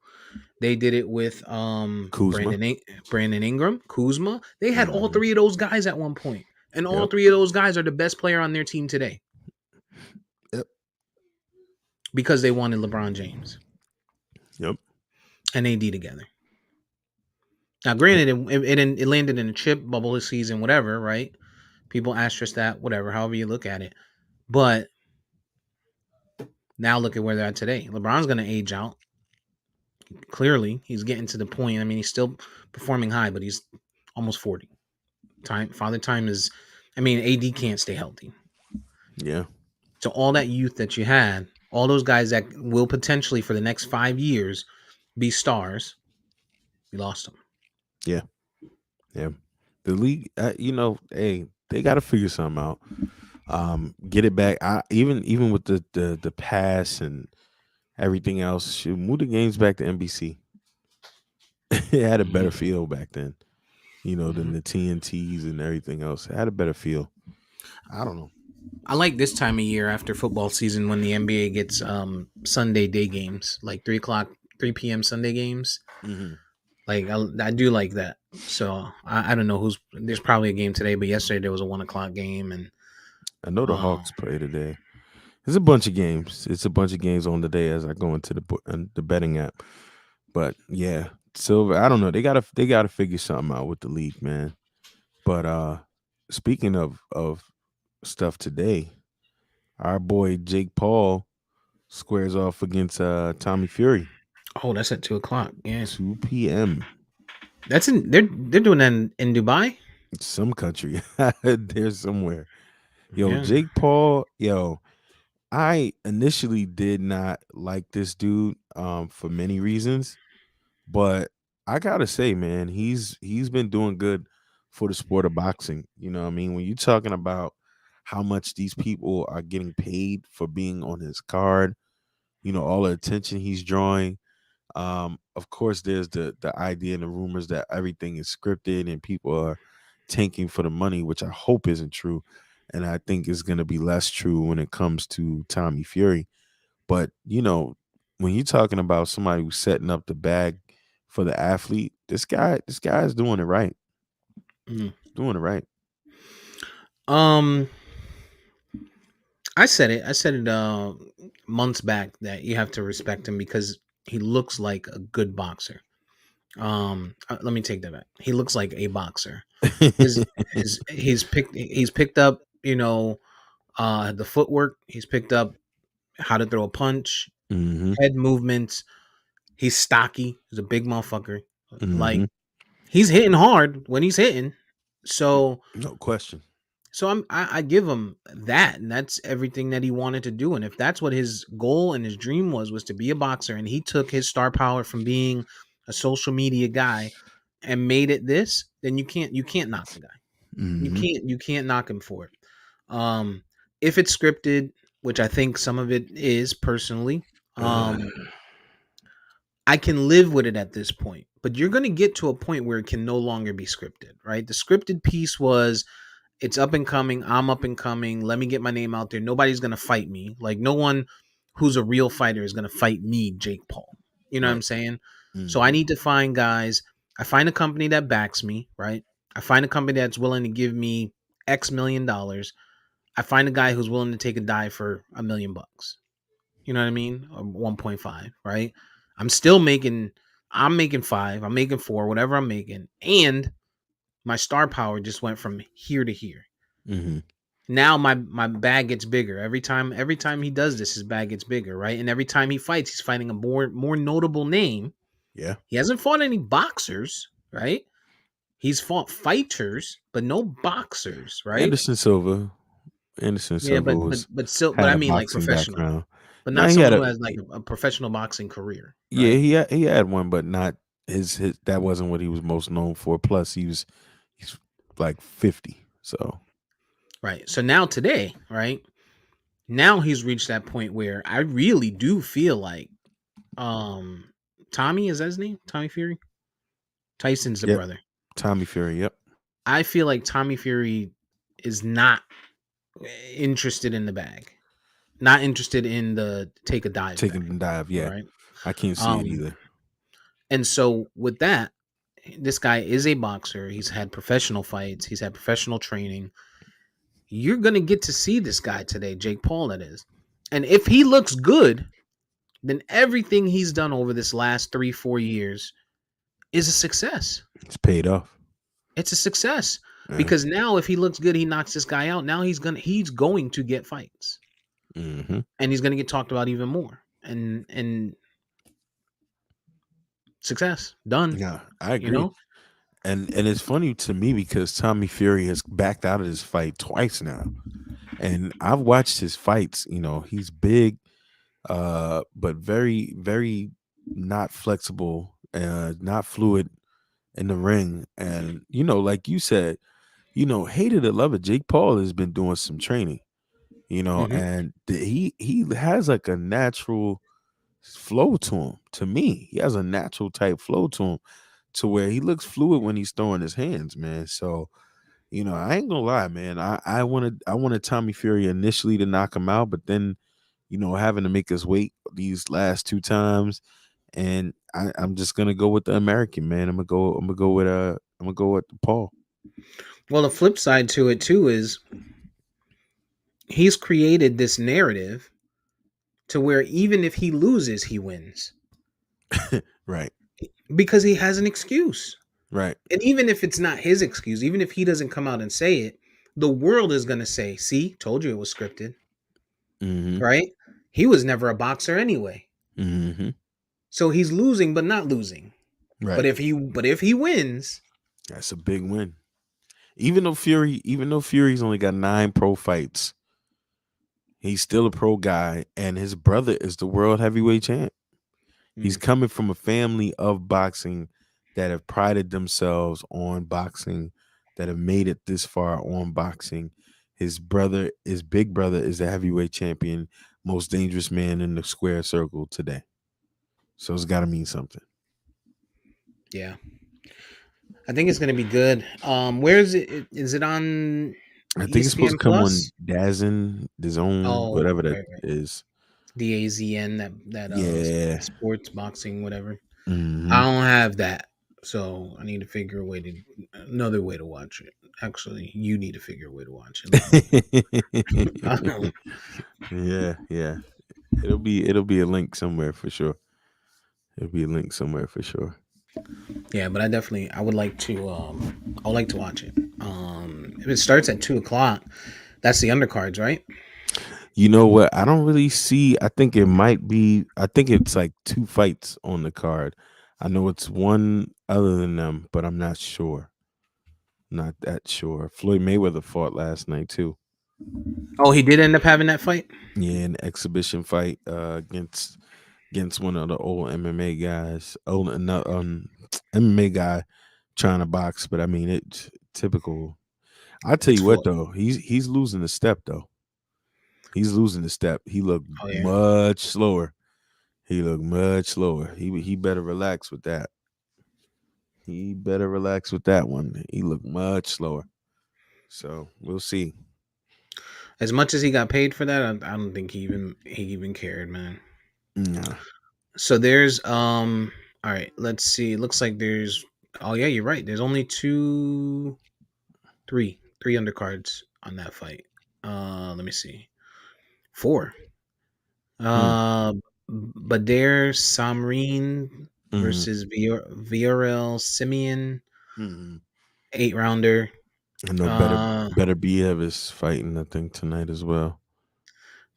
A: They did it with
B: Kuzma.
A: Brandon Ingram, Kuzma. They had all
B: Mhm.
A: three of those guys at one point, and all
B: Yep.
A: three of those guys are the best player on their team today
B: Yep.
A: because they wanted LeBron James
B: Yep.
A: and AD together. Now,
B: Yep.
A: granted, it landed in a chip bubble this season, whatever, right? People asterisk that, whatever, however you look at it. But now look at where they're at today. LeBron's going to age out. Clearly, he's getting to the point. I mean, he's still performing high, but he's almost 40. Father time is. I mean, AD can't stay healthy.
B: Yeah.
A: So all that youth that you had, all those guys that will potentially for the next 5 years be stars, you lost them.
B: Yeah, yeah. The league, hey, they got to figure something out. Get it back. Even with the pass and everything else, should move the games back to NBC. It had a better
A: Mhm.
B: feel back then, than
A: Mhm.
B: the TNTs and everything else. It had a better feel. I don't know.
A: I like this time of year after football season when the NBA gets Sunday day games, like 3 o'clock, 3 p.m. Sunday games.
B: Hmm.
A: Like I do like that. So I don't know who's there's probably a game today, but yesterday there was a 1 o'clock game, and
B: I know the
A: uh,
B: Hawks play today. There's a bunch of games. It's a bunch of games on the day as I go into the betting app. But yeah, Silver. I don't know. They gotta figure something out with the league, man. But speaking of stuff today, our boy Jake Paul squares off against Tommy Fury,
A: oh, that's at 2 o'clock. Yeah,
B: 2 p.m.
A: that's in they're doing that in Dubai.
B: Some country. There's somewhere. Yo,
A: Yeah.
B: Jake Paul, yo, I initially did not like this dude for many reasons, but I gotta say, man, he's been doing good for the sport of boxing. You know what I mean? When you're talking about how much these people are getting paid for being on his card, all the attention he's drawing. Of course, there's the idea and the rumors that everything is scripted and people are tanking for the money, which I hope isn't true. And I think is going to be less true when it comes to Tommy Fury. But when you're talking about somebody who's setting up the bag for the athlete, this guy is doing it right.
A: Mm.
B: Doing it right.
A: Um, I said it. I said it months back that you have to respect him because he looks like a good boxer. Let me take that back. He looks like a boxer. His he's picked up, the footwork. He's picked up how to throw a punch,
B: Hmm.
A: head movements. He's stocky. He's a big motherfucker. Like
B: Hmm.
A: he's hitting hard when he's hitting. So
B: No question.
A: I give him that, and that's everything that he wanted to do. And if that's what his goal and his dream was to be a boxer, and he took his star power from being a social media guy and made it this, then you can't knock the guy. You
B: Hmm.
A: can't you can't knock him for it. If it's scripted, which I think some of it is personally, I can live with it at this point. But you're going to get to a point where it can no longer be scripted, right? The scripted piece was it's up and coming. I'm up and coming. Let me get my name out there. Nobody's going to fight me. Like, no one who's a real fighter is going to fight me, Jake Paul. You know what I'm
B: Right.
A: saying? So I
B: Hmm.
A: need to find guys. I find a company that backs me, right? I find a company that's willing to give me X million dollars. I find a guy who's willing to take a dive for $1 million. You know what I mean? Or 1.5, right? I'm still making I'm making 5, I'm making 4, whatever I'm making. And my star power just went from here to here.
B: Hmm.
A: Now my bag gets bigger. Every time he does this, his bag gets bigger, right? And every time he fights, he's fighting a more notable name.
B: Yeah.
A: He hasn't fought any boxers, right? He's fought fighters, but no boxers, right?
B: Anderson Silva. Anderson
A: Yeah,
B: Silva
A: but
B: had
A: I
B: a
A: mean like
B: boxing
A: professional,
B: background.
A: but
B: Now
A: not
B: he
A: someone
B: had
A: who
B: a
A: has like a professional boxing career,
B: yeah,
A: right?
B: he had one, but not his that wasn't what he was most known for. Plus he's like 50. So
A: Right. So now today, right? Now he's reached that point where I really do feel like um Tommy, is that his name? Tommy Fury? Tyson's the
B: yep.
A: brother.
B: Tommy Fury, yep.
A: I feel like Tommy Fury is not interested in the bag. Not interested in the take a dive
B: Taking
A: bag.
B: the dive, yeah.
A: Right.
B: I can't see it
A: Um
B: either.
A: and so with that, this guy is a boxer. He's had professional fights, he's had professional training. You're gonna get to see this guy today, Jake Paul, that is. And if he looks good, then everything he's done over this last 3-4 years is a success.
B: It's paid off.
A: It's a success
B: Yeah.
A: because now if he looks good, he knocks this guy out. Now he's going to get fights,
B: Hmm.
A: and he's gonna get talked about even more. And success done.
B: Yeah, I
A: You
B: agree.
A: know,
B: And it's funny to me because Tommy Fury has backed out of this fight twice now. And I've watched his fights. You know, he's big, but very, very not flexible, not fluid in the ring. And you know, like you said, you know, hated or love it, Jake Paul has been doing some training. You know,
A: Hmm.
B: and he has like a natural flow to him. To me, he has a natural type flow to him, to where he looks fluid when he's throwing his hands, man. So you know, I ain't gonna lie, man. I wanted Tommy Fury initially to knock him out, but then, you know, having to make us wait these last two times, and I'm just gonna go with the American, man. I'm gonna go with Paul.
A: Well, the flip side to it too is he's created this narrative to where even if he loses, he wins
B: Right,
A: because he has an excuse.
B: right.
A: And even if it's not his excuse, even if he doesn't come out and say it, the world is going to say, "See, told you it was scripted."
B: Mm-hmm.
A: Right? He was never a boxer anyway.
B: Mm-hmm.
A: So he's losing but not losing.
B: Right.
A: But if he wins,
B: That's a big win. Even though Fury's only got 9 pro fights, he's still a pro guy, and his brother is the world heavyweight champ. He's
A: mm,
B: coming from a family of boxing that have prided themselves on boxing, that have made it this far on boxing. His big brother, is the heavyweight champion, most dangerous man in the square circle today. So it's got to mean something.
A: yeah. I think it's going to be good. Where is it? Is it on
B: I think it's supposed
A: ESPN
B: to come on
A: Plus?
B: DAZN, DAZN,
A: Oh,
B: whatever that
A: right, right.
B: is.
A: DAZN,
B: Yeah.
A: sports boxing whatever.
B: Hmm.
A: I don't have that, so I need to figure a way to another way to watch it. Actually, you need to figure a way to watch it. Let me.
B: Yeah, yeah. It'll be a link somewhere for sure. It'll be a link somewhere for sure.
A: Yeah, but I would like to I would like to watch it. If it starts at 2 o'clock, that's the undercards, right?
B: You know what? I don't really see. I think it might be. I think it's like 2 fights on the card. I know it's one other than them, but I'm not sure. Not that sure. Floyd Mayweather fought last night too.
A: Oh, he did end up having that fight.
B: Yeah, an exhibition fight against one of the old MMA guys. Old MMA guy trying to box, but I mean it's typical. I tell
A: It's
B: you what
A: Floyd.
B: though, he's losing the step though. He's losing the step. He looked
A: Oh yeah.
B: much slower. He looked much slower. He better relax with that. He better relax with that one. He looked much slower. So we'll see.
A: As much as he got paid for that, I don't think he even cared, man.
B: Nah.
A: So there's all right, let's see. It looks like there's oh yeah, you're right. There's only three undercards on that fight. Let me see. Four.
B: Hmm.
A: Uh Bader Samreen
B: Hmm.
A: versus VRL Simeon,
B: Hmm.
A: 8 rounder.
B: I know
A: Uh
B: better Biev is fighting, I think, tonight as well.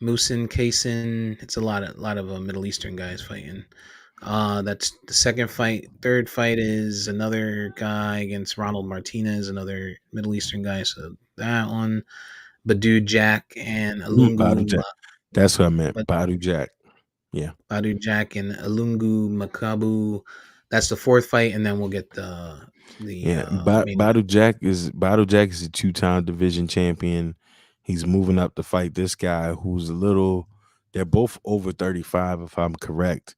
A: Musin Kaysen. It's a lot of Middle Eastern guys fighting. That's the second fight. Third fight is another guy against Ronald Martinez, another Middle Eastern guy. So that one, Badu Jack and
B: Badu
A: Alungu,
B: Jack. That's what I meant.
A: but
B: Badu Jack. Yeah.
A: Badu Jack and Alungu Makabu. That's the fourth fight, and then we'll get the
B: Yeah.
A: main event.
B: Badu Jack is a 2-time division champion. He's moving up to fight this guy who's a little. They're both over 35, if I'm correct.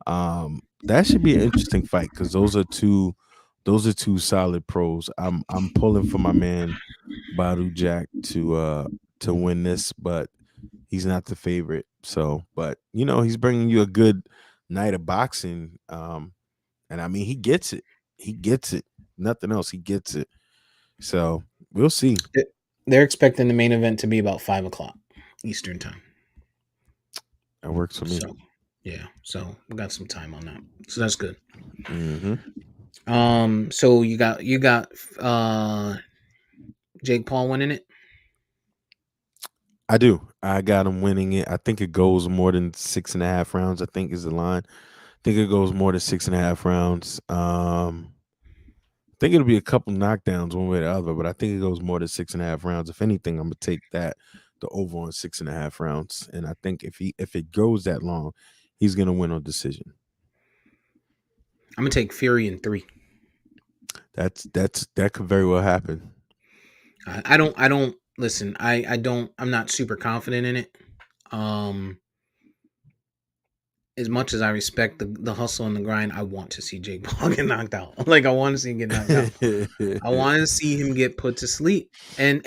B: That should be an interesting fight because those are two solid pros. I'm pulling for my man Badu Jack to win this, but he's not the favorite. So, but he's bringing you a good night of boxing. And I mean, he gets it. He gets it. Nothing else. He gets it. So we'll see.
A: They're expecting the main event to be about 5 o'clock Eastern time.
B: That works for me.
A: So yeah, so we got some time on that. So that's good.
B: Hmm.
A: So you got Jake Paul winning it.
B: I do. I got him winning it. I think it goes more than 6.5 rounds. I think is the line. I think it goes more than 6.5 rounds. I think it'll be a couple knockdowns one way or the other, but I think it goes more than 6.5 rounds. If anything, I'm gonna take that the over on 6.5 rounds. And I think if it goes that long, he's gonna win on decision.
A: I'm gonna take Fury in 3.
B: That could very well happen.
A: I don't listen. I don't. I'm not super confident in it. Um, as much as I respect the hustle and the grind, I want to see Jake Paul get knocked out. Like I want to see him get knocked out. I want to see him get put to sleep. And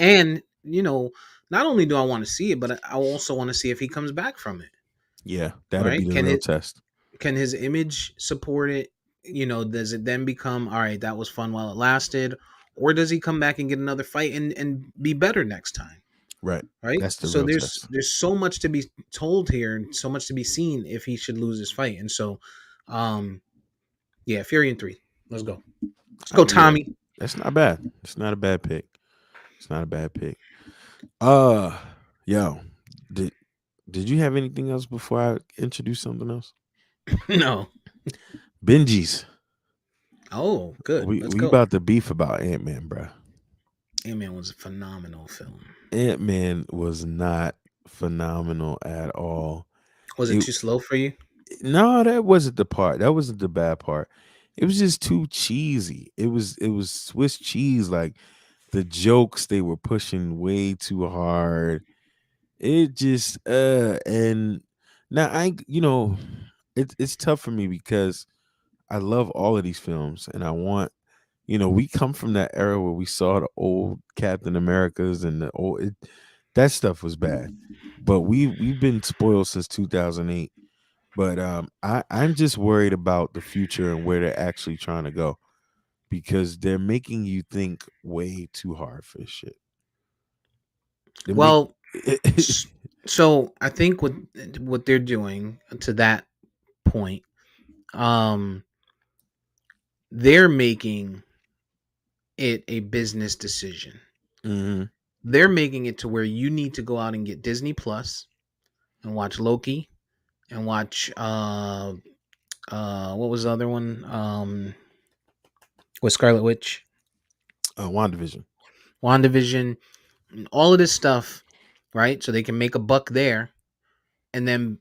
A: not only do I want to see it, but I also want to see if he comes back from it.
B: Yeah, that'll be
A: Right?
B: the real test.
A: Can his image support it? Does it then become all right? That was fun while it lasted, or does he come back and get another fight and be better next time?
B: Right.
A: Right.
B: That's the
A: So
B: real
A: there's
B: test.
A: there's so much to be told here, and so much to be seen if he should lose his fight. And so, yeah, Fury in 3. Let's go. Let's go,
B: Yeah,
A: Tommy.
B: that's not bad. It's not a bad pick. It's not a bad pick. Uh, yo, did you have anything else before I introduce something else?
A: No.
B: Benji's.
A: Oh, good. Let's
B: We
A: go.
B: about to beef about Ant-Man, bro.
A: Ant-Man was a phenomenal film.
B: Ant-Man was not phenomenal at all.
A: Was it too slow for you?
B: No, that wasn't the part. That wasn't the bad part. It was just too cheesy. It was Swiss cheese. Like the jokes they were pushing way too hard. It just and now it's tough for me because I love all of these films and I want we come from that era where we saw the old Captain Americas and that stuff was bad. But we've been spoiled since 2008. But I'm just worried about the future and where they're actually trying to go because they're making you think way too hard for this shit. They make
A: Well, so I think what they're doing to that point, um, they're making it a business decision.
B: Mhm.
A: They're making it to where you need to go out and get Disney Plus and watch Loki and watch what was the other one? With Scarlet Witch,
B: WandaVision.
A: WandaVision, and all of this stuff, right? So they can make a buck there and then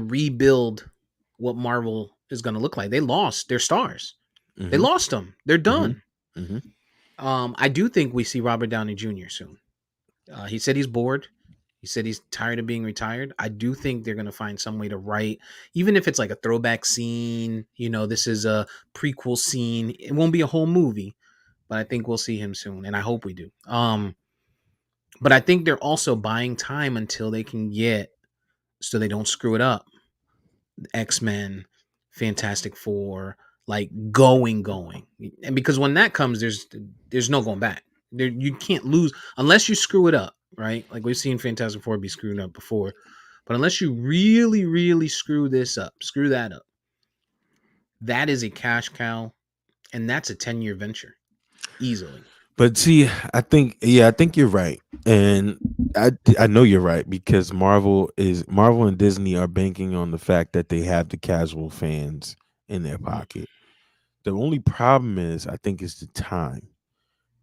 A: rebuild what Marvel is going to look like. They lost their stars. They
B: Mhm.
A: lost them. They're
B: Mhm.
A: done.
B: Mhm.
A: I do think we see Robert Downey Jr. soon. He said he's bored. He said he's tired of being retired. I do think they're going to find some way to write, even if it's like a throwback scene. This is a prequel scene. It won't be a whole movie, but I think we'll see him soon, and I hope we do. But I think they're also buying time until they can get so they don't screw it up. X-Men, Fantastic Four, like going. And because when that comes, there's no going back. You can't lose unless you screw it up, right? Like we've seen Fantastic Four be screwed up before. But unless you really, really screw that up, that is a cash cow, and that's a 10-year venture. Easily.
B: But see, I think you're right, and I know you're right because Marvel and Disney are banking on the fact that they have the casual fans in their pocket. The only problem is, I think, is the time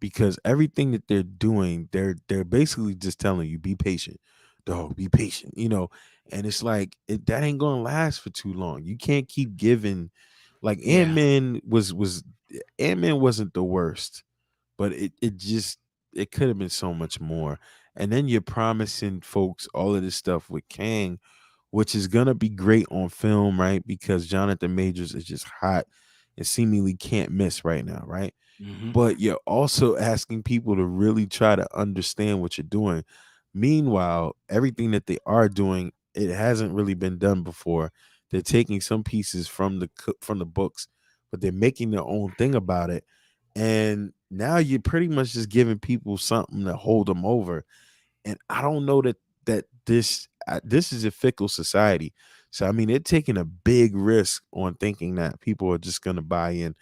B: because everything that they're doing, they're basically just telling you, be patient, dog, be patient, and it's like that ain't gonna last for too long. You can't keep giving like
A: Yeah.
B: Ant-Man wasn't the worst, but it could have been so much more. And then you're promising folks all of this stuff with Kang, which is gonna be great on film, right? Because Jonathan Majors is just hot and seemingly can't miss right now, right?
A: Mm-hmm.
B: But you're also asking people to really try to understand what you're doing. Meanwhile, everything that they are doing, it hasn't really been done before. They're taking some pieces from the books, but they're making their own thing about it. And now you're pretty much just giving people something to hold them over. And I don't know that this is a fickle society. So I mean, they're taking a big risk on thinking that people are just going to buy in,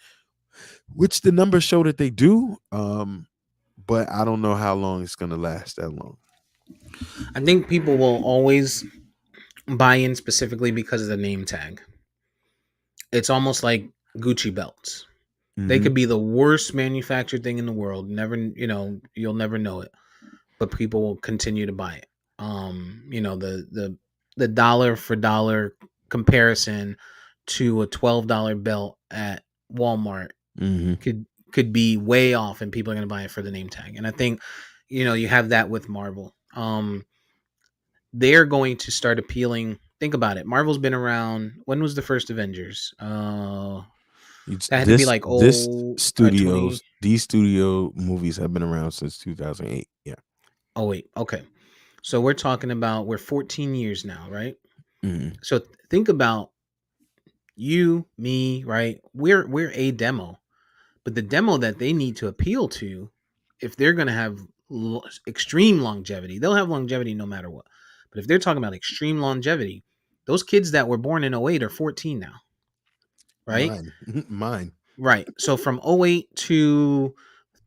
B: which the numbers show that they do. But I don't know how long it's gonna last that long.
A: I think people will always buy in specifically because of the name tag. It's almost like Gucci belts. They
B: Mm-hmm.
A: could be the worst manufactured thing in the world. Never, you'll never know it, but people will continue to buy it. You know, the dollar for dollar comparison to a $12 belt at Walmart
B: Mm-hmm.
A: could be way off, and people are going to buy it for the name tag. And I think, you know, you have that with Marvel. They're going to start appealing. Think about it. Marvel's been around. When was the first Avengers?
B: It's
A: That had to be
B: this
A: like
B: this
A: oh, 20.
B: studios these studio movies have been around since 2008. Yeah.
A: Oh wait, okay. So we're talking about we're 14 years now, right?
B: Mm-hmm.
A: So think about you, me, right? We're a demo, but the demo that they need to appeal to, if they're going to have extreme longevity, they'll have longevity no matter what. But if they're talking about extreme longevity, those kids that were born in '08 are 14 now, right?
B: Mine. Mine.
A: Right. So from '08 to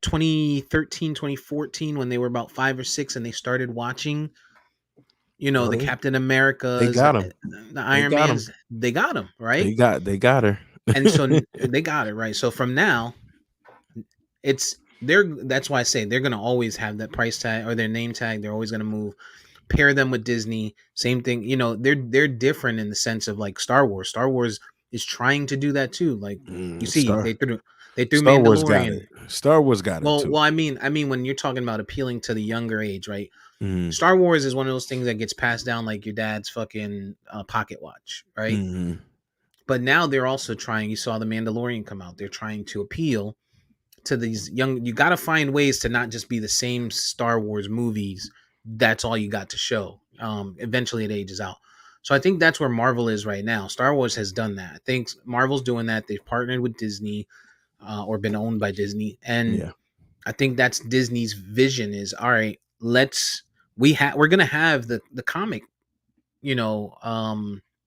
A: 2013, 2014, when they were about 5 or 6 and they started watching, you know,
B: Oh,
A: the
B: they
A: Captain
B: they
A: Americas,
B: got him.
A: the
B: They
A: Iron
B: got him.
A: Mans, they got them,
B: They
A: right?
B: got her.
A: And so they got it, right? So from now, it's they're that's why I say they're gonna always have that price tag or their name tag. They're always gonna move. Pair them with Disney, same thing. You know, they're different in the sense of like Star Wars. Star Wars is trying to do that too. Like you see,
B: Star
A: they threw
B: Star Wars got
A: Mandalorian.
B: it. Star Wars got it
A: Well,
B: too.
A: I mean, when you're talking about appealing to the younger age, right?
B: Mm-hmm.
A: Star Wars is one of those things that gets passed down like your dad's fucking pocket watch, right?
B: Mm-hmm.
A: But now they're also trying. You saw the Mandalorian come out. They're trying to appeal to these young. You got to find ways to not just be the same Star Wars movies. That's all you got to show. Eventually, it ages out. So I think that's where Marvel is right now. Star Wars has done that. I think Marvel's doing that. They've partnered with Disney or been owned by Disney, and
B: Yeah.
A: I think that's Disney's vision. Is all right. We're gonna have the comic, you know,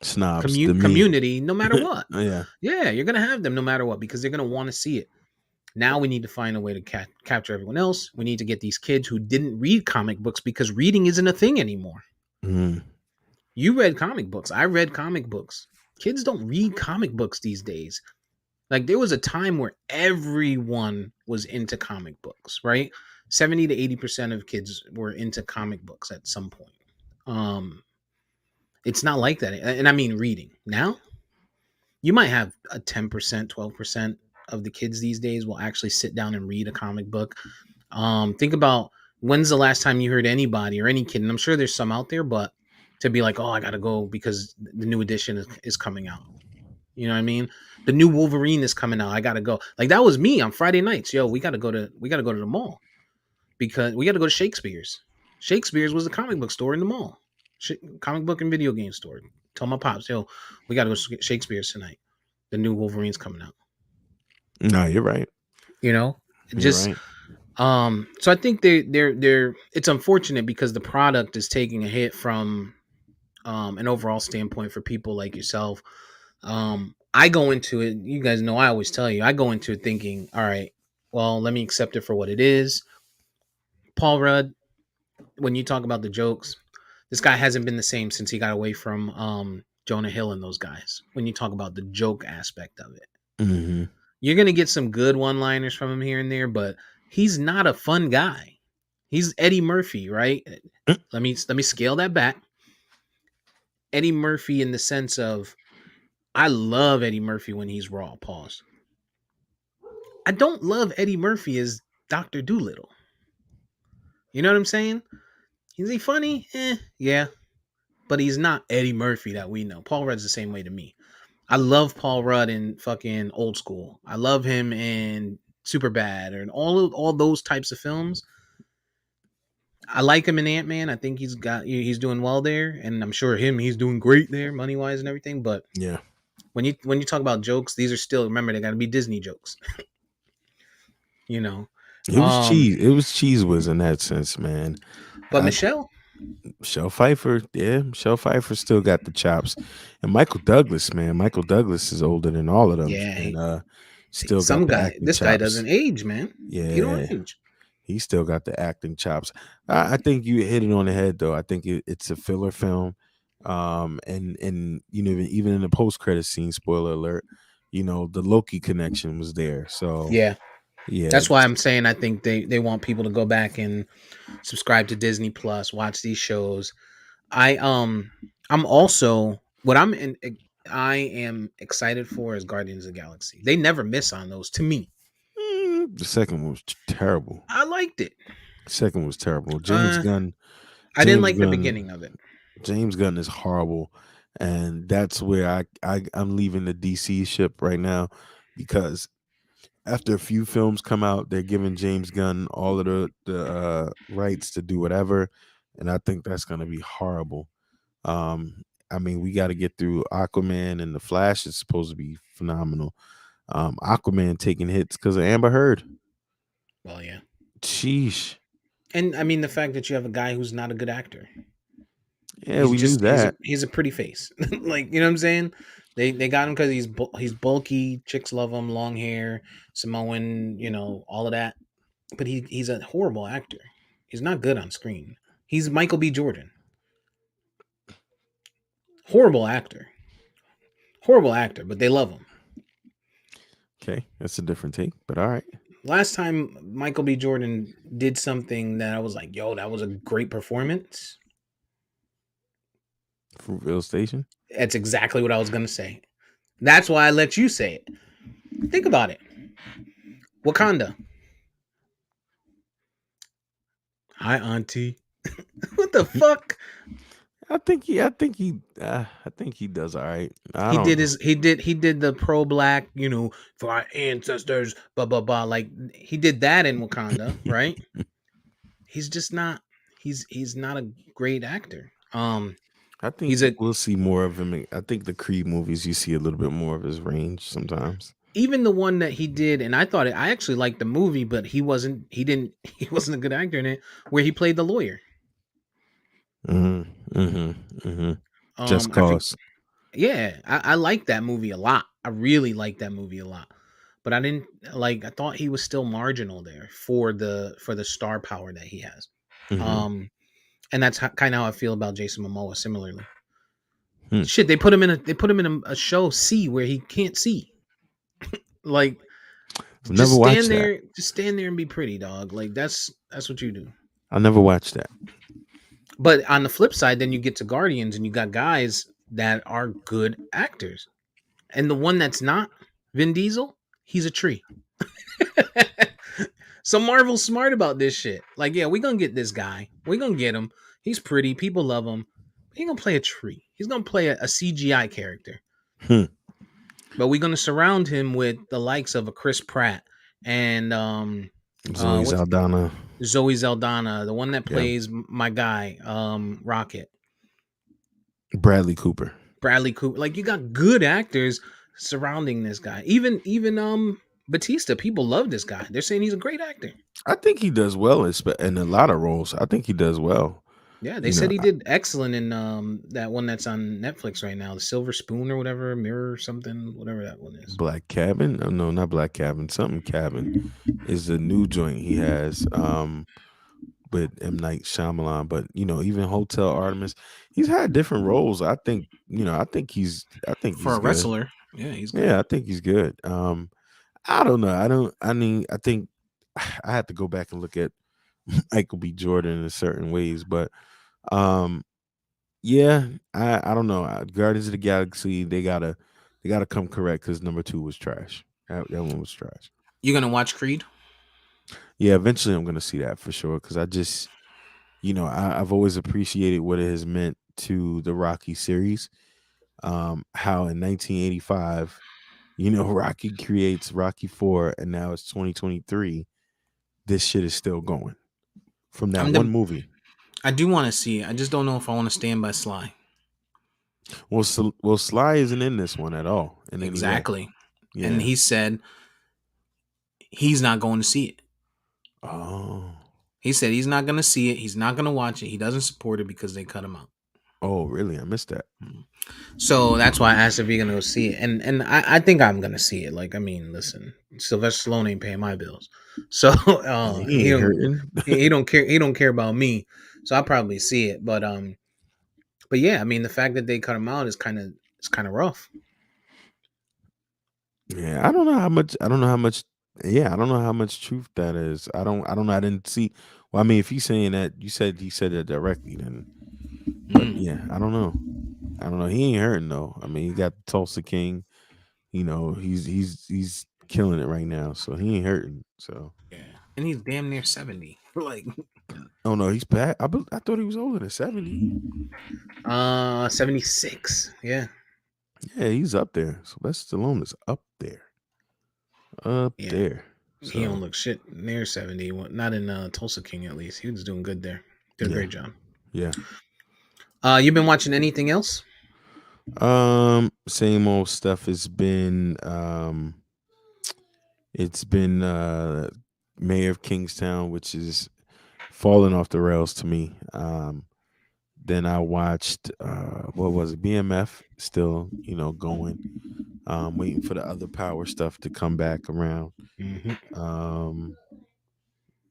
B: Snobs, the me.
A: community no matter what.
B: Yeah.
A: Yeah, you're gonna have them no matter what because they're gonna want to see it. Now we need to find a way to capture everyone else. We need to get these kids who didn't read comic books because reading isn't a thing anymore.
B: Mm.
A: You read comic books. I read comic books. Kids don't read comic books these days. Like there was a time where everyone was into comic books, right? 70 to 80% of kids were into comic books at some point. Um, it's not like that. And I mean reading. Now, you might have a 10%, 12% of the kids these days will actually sit down and read a comic book. Think about when's the last time you heard anybody or any kid, and I'm sure there's some out there, but to be like, oh, I gotta go because the new edition is coming out. You know what I mean? The new Wolverine is coming out. I gotta go. Like that was me on Friday nights. Yo, we gotta go to the mall because we gotta go to Shakespeare's. Shakespeare's was a comic book store in the mall, comic book and video game store. Tell my pops, yo, we gotta go to Shakespeare's tonight. The new Wolverine's coming out.
B: No, you're right.
A: You know,
B: You're
A: just
B: right.
A: so I think they're it's unfortunate because the product is taking a hit from an overall standpoint for people like yourself. I go into it, you guys know I always tell you, I go into it thinking, all right, well, let me accept it for what it is. Paul Rudd, when you talk about the jokes, this guy hasn't been the same since he got away from Jonah Hill and those guys. When you talk about the joke aspect of it,
B: Mm-hmm.
A: you're gonna get some good one-liners from him here and there, but he's not a fun guy. He's Eddie Murphy, right? Let me scale that back. Eddie Murphy in the sense of I love Eddie Murphy when he's raw. Pause. I don't love Eddie Murphy as Doctor Doolittle. You know what I'm saying? Is he funny? Yeah, but he's not Eddie Murphy that we know. Paul Rudd's the same way to me. I love Paul Rudd in fucking Old School. I love him in Super Bad or in all those types of films. I like him in Ant Man. I think he's doing well there, and I'm sure he's doing great there, money wise and everything. But
B: Yeah.
A: when you talk about jokes, these are still remember they got to be Disney jokes. you know,
B: It was
A: um,
B: cheese. It was cheese whiz in that sense, man.
A: but Michelle,
B: Michelle Pfeiffer, yeah, Michelle Pfeiffer still got the chops, and Michael Douglas, man, Michael Douglas is older than all of them,
A: yeah,
B: and still got the acting
A: this guy
B: chops.
A: doesn't age, man. He don't
B: Yeah,
A: age.
B: he still got the acting chops. I think you hit it on the head, though. I think it's a filler film, and you know even in the post credit scene, spoiler alert, you know the Loki connection was there, so
A: Yeah,
B: Yeah,
A: That's why I'm saying I think they want people to go back and subscribe to Disney Plus, watch these shows. I I'm also what I'm in I am excited for is Guardians of the Galaxy. They never miss on those to me.
B: the second one was terrible.
A: I liked it.
B: Second was terrible.
A: Uh I didn't
B: James
A: like the
B: Gunn,
A: beginning of it.
B: James Gunn is horrible, and that's where I'm leaving the DC ship right now because after a few films come out, they're giving James Gunn all of the rights to do whatever, and I think that's gonna be horrible. I mean, we got to get through Aquaman, and the Flash is supposed to be phenomenal. Aquaman taking hits because of Amber Heard.
A: Well, yeah.
B: Sheesh.
A: And I mean the fact that you have a guy who's not a good actor.
B: Yeah, we knew that.
A: He's a pretty face. Like, you know what I'm saying? They got him cuz he's bulky, chicks love him, long hair, Samoan, all of that. But he's a horrible actor. He's not good on screen. He's Michael B. Jordan. Horrible actor. Horrible actor, but they love him.
B: Okay, that's a different take, but all right.
A: Last time Michael B. Jordan did something that I was like, yo, that was a great performance.
B: Fruitvale Station.
A: That's exactly what I was going to say. That's why I let you say it. Think about it. Wakanda. Hi, Auntie. What the fuck?
B: I think he does all right. I don't know.
A: He did the pro black, for our ancestors, blah blah blah. Like he did that in Wakanda, right? He's just not. He's not a great actor.
B: I think
A: He's a
B: we'll see more of him. I think the Creed movies, you see a little bit more of his range sometimes.
A: even the one that he did, and I actually liked the movie, but he wasn't. He didn't. He wasn't a good actor in it. Where he played the lawyer.
B: Mm-hmm. Mm-hmm. Mm-hmm. Just
A: I think
B: cause.
A: yeah, I like that movie a lot. I really like that movie a lot. But I didn't like. I thought he was still marginal there for the star power that he has.
B: Mm-hmm.
A: And that's kind of how I feel about Jason Momoa. Similarly,
B: Hmm.
A: shit, they put him in a show C where he can't see. Like,
B: I've never watched that.
A: just stand there and be pretty, dog. Like that's what you do.
B: I never watched that.
A: But on the flip side, then you get to Guardians and you got guys that are good actors. And the one that's not, Vin Diesel, he's a tree. So Marvel's smart about this shit. Like, yeah, we're gonna get this guy. We're gonna get him. He's pretty. People love him. He's gonna play a tree. He's gonna play a CGI character.
B: Hmm.
A: But we're gonna surround him with the likes of a Chris Pratt and
B: Zoe
A: what's
B: Saldana.
A: Zoe Zeldana, the one that
B: Yeah.
A: plays my guy, Rocket.
B: Bradley Cooper.
A: Bradley Cooper. Like you got good actors surrounding this guy. Even Batista, people love this guy. They're saying he's a great actor.
B: I think he does well in a lot of roles. I think he does well.
A: Yeah, they
B: You know,
A: said he did excellent in that one that's on Netflix right now, the Silver Spoon or whatever, Mirror or something, whatever that one is.
B: Black Cabin. Oh, no, not Black Cabin. Something Cabin is the new joint he has. With M. Night Shyamalan, but even Hotel Artemis, he's had different roles. I think I think
A: For
B: he's
A: a
B: good.
A: wrestler, yeah, he's good.
B: Yeah, I think he's good. I don't know. I think I had to go back and look at Michael B. Jordan in certain ways, but um, yeah, I don't know. Guardians of the Galaxy, they gotta come correct because number two was trash. That one was trash.
A: You gonna watch Creed?
B: Yeah, eventually I'm gonna see that for sure because I just I've always appreciated what it has meant to the Rocky series. How in 1985, Rocky creates Rocky 4, and now it's 2023. This shit is still going from
A: I
B: that
A: mean,
B: one movie.
A: I do want to see it. I just don't know if I want to stand by Sly.
B: Well, Sly isn't in this one at all in any way.
A: Exactly. And
B: Yeah.
A: he said he's not going to see it.
B: Oh.
A: He said he's not going to see it. He's not going to watch it. He doesn't support it because they cut him out.
B: Oh, really? I missed that.
A: So that's why I asked if you're gonna go see it, and I think I'm gonna see it. Like, I mean, listen, Sylvester Stallone ain't paying my bills, so
B: He ain't hurting.
A: he don't care about me. So I'll probably see it, but yeah, I mean, the fact that they cut him out is kind of rough.
B: Yeah, I don't know how much Yeah, I don't know how much truth that is. I don't know. I didn't see. Well, I mean, if he's saying that, he said that directly, then. But
A: Mm.
B: yeah, I don't know. I don't know. He ain't hurting though. I mean, he got Tulsa King. You know, he's killing it right now. So he ain't hurting. So
A: Yeah, and he's damn near 70. Like,
B: oh no, he's back. I thought he was older than 70.
A: 76. Yeah,
B: Yeah, he's up there. Sylvester Stallone is up there. Up
A: yeah.
B: there.
A: He don't
B: So
A: look shit near 70. Not in Tulsa King, at least. He was doing good there. Did a
B: yeah,
A: great job.
B: yeah.
A: You been watching anything else?
B: Same old stuff. It's been Mayor of Kingstown, which is falling off the rails to me. Then I watched what was it? BMF still, going. Waiting for the other power stuff to come back around.
A: Hmm.
B: Um,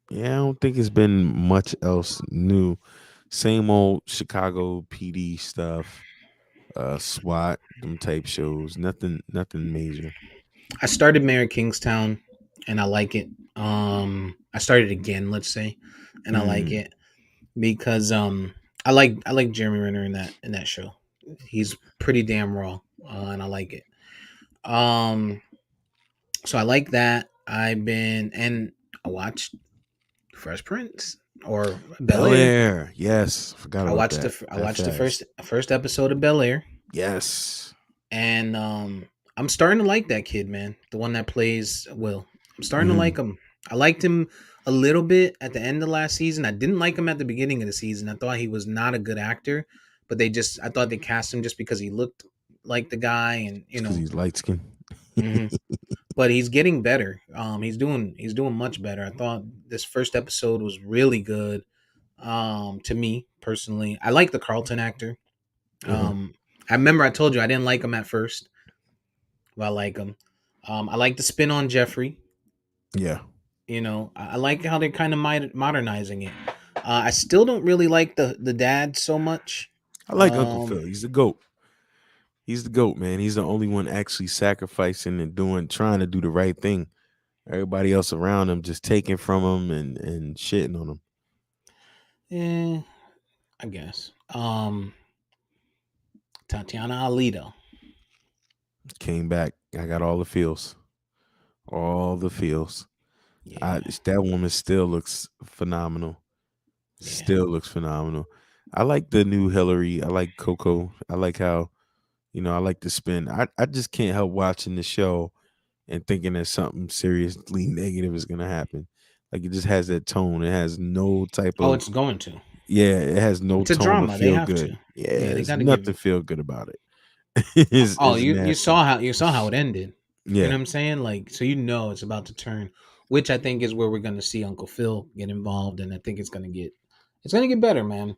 B: yeah, I don't think it's been much else new. Same old Chicago PD stuff, SWAT, them type shows. Nothing major.
A: I started Mayor of Kingstown, and I like it. I started again, let's say, and I like
B: Mm,
A: it because I like Jeremy Renner in that show. He's pretty damn raw, and I like it. Um, so I like that. I watched Fresh Prince or Bel
B: Bel
A: Air.
B: Air, yes, forgot about that.
A: I
B: That
A: watched the
B: fast.
A: first episode of Bel Air,
B: Yes.
A: and I'm starting to like that kid, man. The one that plays Will. I'm starting to
B: Hmm.
A: like him. I liked him a little bit at the end of last season. I didn't like him at the beginning of the season. I thought he was not a good actor, but I thought they cast him just because he looked like the guy, and
B: It's because he's light skinned.
A: hmm but he's getting better. He's doing much better. I thought this first episode was really good. To me personally, I like the Carlton actor.
B: Uh-huh.
A: Um, I remember I told you I didn't like him at first, but I like him. I like the spin on Jeffrey.
B: Yeah.
A: I like how they're kind of modernizing it. I still don't really like the dad so much.
B: I like Uncle
A: Um,
B: Phil. He's the GOAT. He's the GOAT, man. He's the only one actually sacrificing and trying to do the right thing. Everybody else around him just taking from him and shitting on him.
A: eh, I guess. Tatiana Alito.
B: Came back. I got all the feels. All the feels.
A: Yeah,
B: That woman still looks phenomenal.
A: yeah.
B: Still looks phenomenal. I like the new Hillary. I like Coco. I like how, I like the spin. I just can't help watching the show and thinking that something seriously negative is gonna happen. Like it just has that tone. It has no type
A: Oh,
B: of
A: it's going to.
B: yeah, it has no
A: It's a
B: tone of
A: drama. They
B: feel
A: have
B: good.
A: to.
B: Yeah,
A: Yeah, they
B: there's
A: got to give.
B: nothing feel good about it.
A: Oh,
B: It's nasty.
A: you saw how it ended. You know
B: Yeah.
A: what I'm saying? Like, so it's about to turn, which I think is where we're gonna see Uncle Phil get involved, and I think it's gonna get better, man.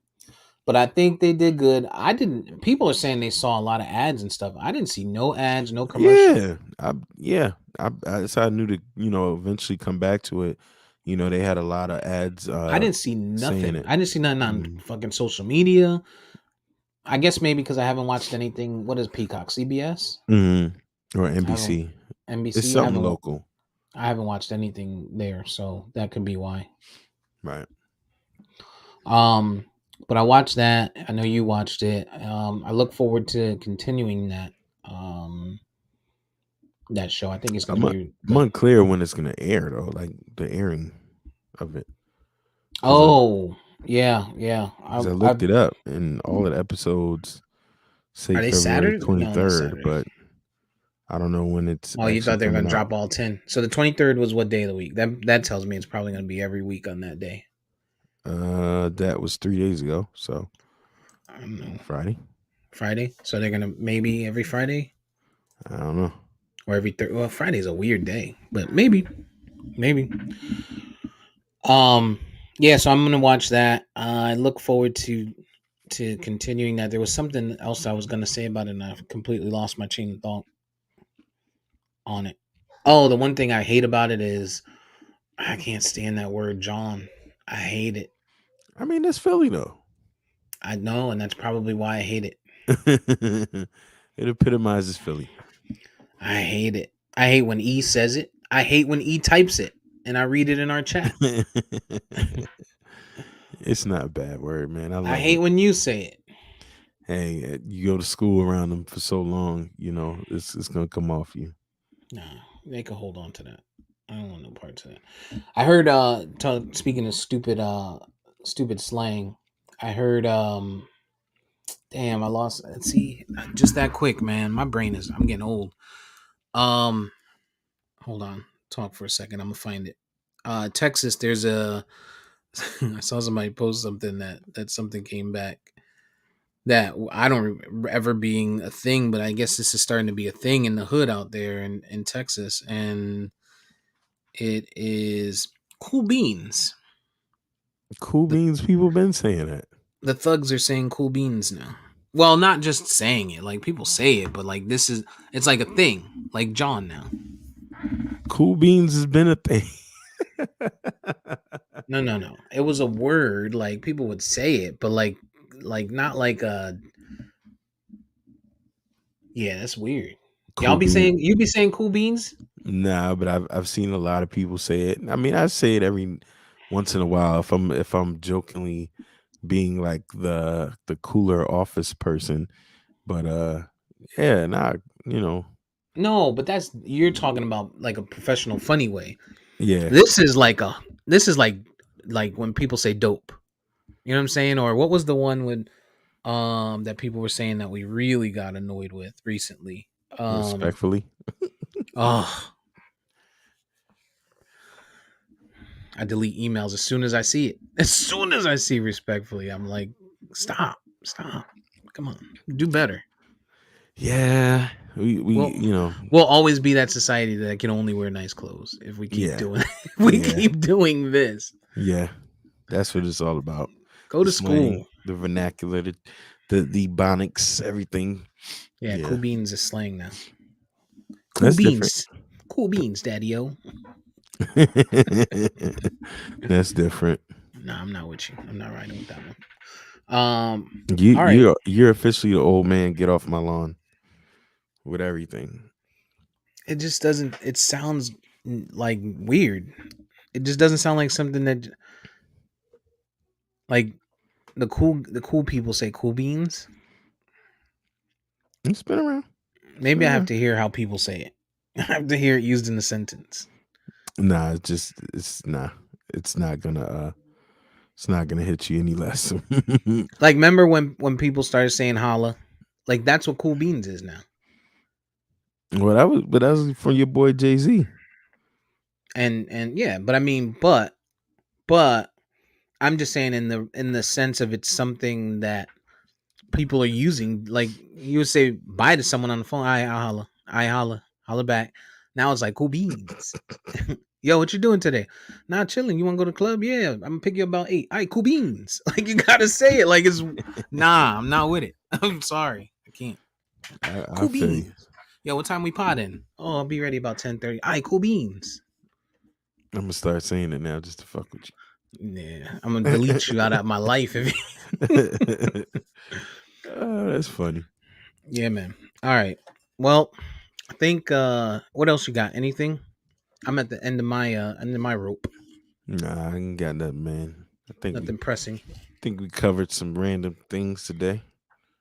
A: But I think they did good. I didn't. People are saying they saw a lot of ads and stuff. I didn't see no ads, no commercial.
B: Yeah. That's how I knew to, eventually come back to it. They had a lot of ads
A: I didn't see
B: saying
A: nothing.
B: it.
A: I didn't see nothing on
B: Mm,
A: fucking social media. I guess maybe because I haven't watched anything. What is Peacock? CBS?
B: mhm. Or
A: I haven't
B: NBC. It's
A: NBC.
B: something local.
A: I haven't watched anything there, so that could be why.
B: Right.
A: Um, but I watched that. I know you watched it. I look forward to continuing that show. I think it's going
B: I'm
A: to
B: un-
A: be
B: I'm
A: good.
B: unclear when it's gonna air though, like the airing of it. Cause I
A: Oh, yeah, yeah.
B: because I looked it up and all of the episodes say
A: Are they
B: February
A: Saturday?
B: twenty
A: No, not
B: third,
A: Saturday.
B: but I don't know when it's
A: Oh, you
B: actually
A: thought they were going
B: coming
A: to
B: out.
A: drop all 10. So the 23rd was what day of the week? That tells me it's probably going to be every week on that day.
B: That was 3 days ago, so
A: I don't know.
B: Friday.
A: Friday. So they're going to maybe every Friday
B: I don't know.
A: or every third. Well, Friday's a weird day, but maybe. Um, yeah, so I'm gonna watch that. I look forward to continuing that. There was something else I was gonna say about it, and I completely lost my chain of thought on it. Oh, the one thing I hate about it is I can't stand that word John. I hate it.
B: I mean, that's Philly though.
A: I know, and that's probably why I hate it.
B: It epitomizes Philly.
A: I hate it. I hate when E says it. I hate when E types it and I read it in our chat.
B: It's not a bad word, man. I
A: I
B: love
A: hate
B: it.
A: when you say it.
B: Hey, you go to school around them for so long, it's gonna come off you.
A: Nah, they could hold on to that. I don't want no parts of that. I heard speaking of stupid slang, I heard damn, I lost, see, just that quick, man. My brain is, I'm getting old. Um hold on. Talk for a second. I'm gonna find it. Texas, there's a I saw somebody post something that something came back that I don't ever being a thing, but I guess this is starting to be a thing in the hood out there in Texas, and it is cool beans.
B: Cool
A: The,
B: beans, people been saying that.
A: the thugs are saying cool beans now. Well, not just saying it, like people say it, but like it's like a thing, like John now.
B: Cool beans has been a thing.
A: No, no, no. It was a word, like people would say it, but like not like a yeah, that's weird.
B: Cool bean.
A: You be saying cool beans?
B: Nah, but I've seen a lot of people say it. I mean, I say it every once in a while if I'm jokingly being like the cooler office person. But yeah, nah, you know,
A: No, but that's you're talking about like a professional funny way.
B: yeah.
A: This is like a this is like when people say dope. You know what I'm saying? Or what was the one with that people were saying that we really got annoyed with recently?
B: Respectfully.
A: Oh, I delete emails as soon as I see it. As soon as I see respectfully, I'm like, stop, stop. Come on. Do better.
B: Yeah. We
A: Well, we'll always be that society that can only wear nice clothes if we keep
B: yeah.
A: doing if we
B: Yeah.
A: keep doing this.
B: Yeah. That's what it's all about.
A: Go
B: The
A: to
B: slang,
A: school.
B: the vernacular, the ebonics, everything.
A: Yeah, cool
B: Yeah.
A: beans is slang now. Cool
B: That's different.
A: beans. Cool beans, daddy o.
B: That's different.
A: Nah, I'm not with you. I'm not riding with that one.
B: You
A: All right.
B: you're officially the old man. Get off my lawn with everything.
A: It just doesn't it sounds like weird. It just doesn't sound like something that like the cool people say cool beans.
B: It's been around. It's
A: Maybe
B: been
A: I have
B: around.
A: to hear how people say it. I have to hear it used in a sentence.
B: Nah, It's not gonna it's not gonna hit you any less.
A: Like remember when people started saying holla? Like that's what cool beans is now.
B: That was from your boy Jay-Z.
A: And yeah, but I mean, but I'm just saying in the sense of it's something that people are using. Like you would say bye to someone on the phone. I holla, holla back. Now it's like cool beans. Yo, what you doing today? Nah, chilling. You want to go to the club? Yeah, I'm gonna pick you up about 8. All right, cool beans. Like you gotta say it. Like it's nah. I'm not with it. I'm sorry. I can't.
B: I
A: Cool
B: feel you.
A: beans. Yo, what time we pot in? Oh, I'll be ready about 10:30. All right, cool beans.
B: I'm gonna start saying it now just to fuck with
A: Yeah, I'm gonna delete you out of my life if
B: you. Oh, that's funny.
A: yeah, man. All right. Well, I think what else you got? Anything? I'm at the end of my rope.
B: Nah, I ain't got nothing, man.
A: Nothing pressing.
B: Think we covered some random things today.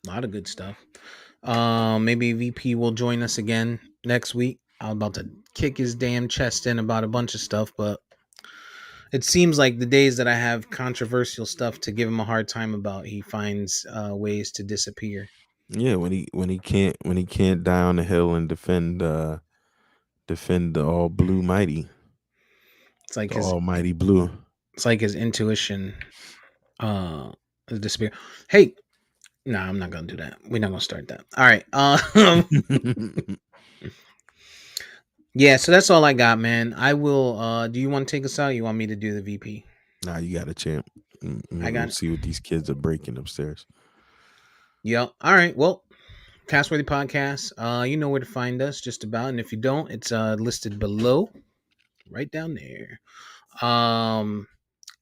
A: A lot of good stuff. Maybe VP will join us again next week. I'm about to kick his damn chest in about a bunch of stuff, but it seems like the days that I have controversial stuff to give him a hard time about, he finds ways to disappear.
B: Yeah, when he can't die on the hill and defend the all blue mighty,
A: It's like
B: the
A: his
B: almighty blue.
A: it's like his intuition is disappear. Hey, nah, I'm not gonna do that. We're not gonna start that. All right. Yeah, so that's all I got, man. I will do you want to take us out? You want me to do the VP?
B: Nah, you got a champ.
A: I got
B: We'll
A: it.
B: see what these kids are breaking upstairs.
A: Yep. All right. Well, Castworthy Podcast. You know where to find us, just about. And if you don't, it's listed below, right down there.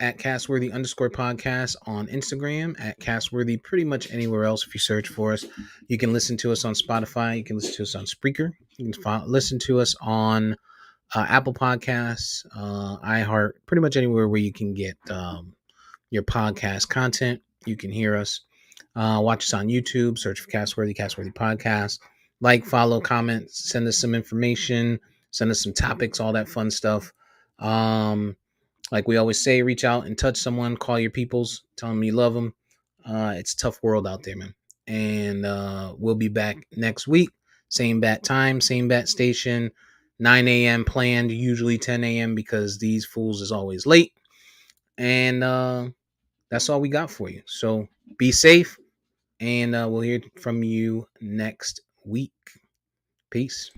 A: At Castworthy _ podcast on Instagram, at Castworthy pretty much anywhere else. If you search for us, you can listen to us on Spotify. You can listen to us on Spreaker. You can listen to us on Apple Podcasts, iHeart, pretty much anywhere where you can get your podcast content. You can hear us. Watch us on YouTube. Search for Castworthy Podcast. Like, follow, comment, send us some information, send us some topics, all that fun stuff. Like we always say, reach out and touch someone, call your peoples, tell them you love them. It's a tough world out there, man. And we'll be back next week. Same bat time, same bat station, 9 a.m. planned, usually 10 a.m. because these fools is always late. And that's all we got for you. So be safe, and we'll hear from you next week. Peace.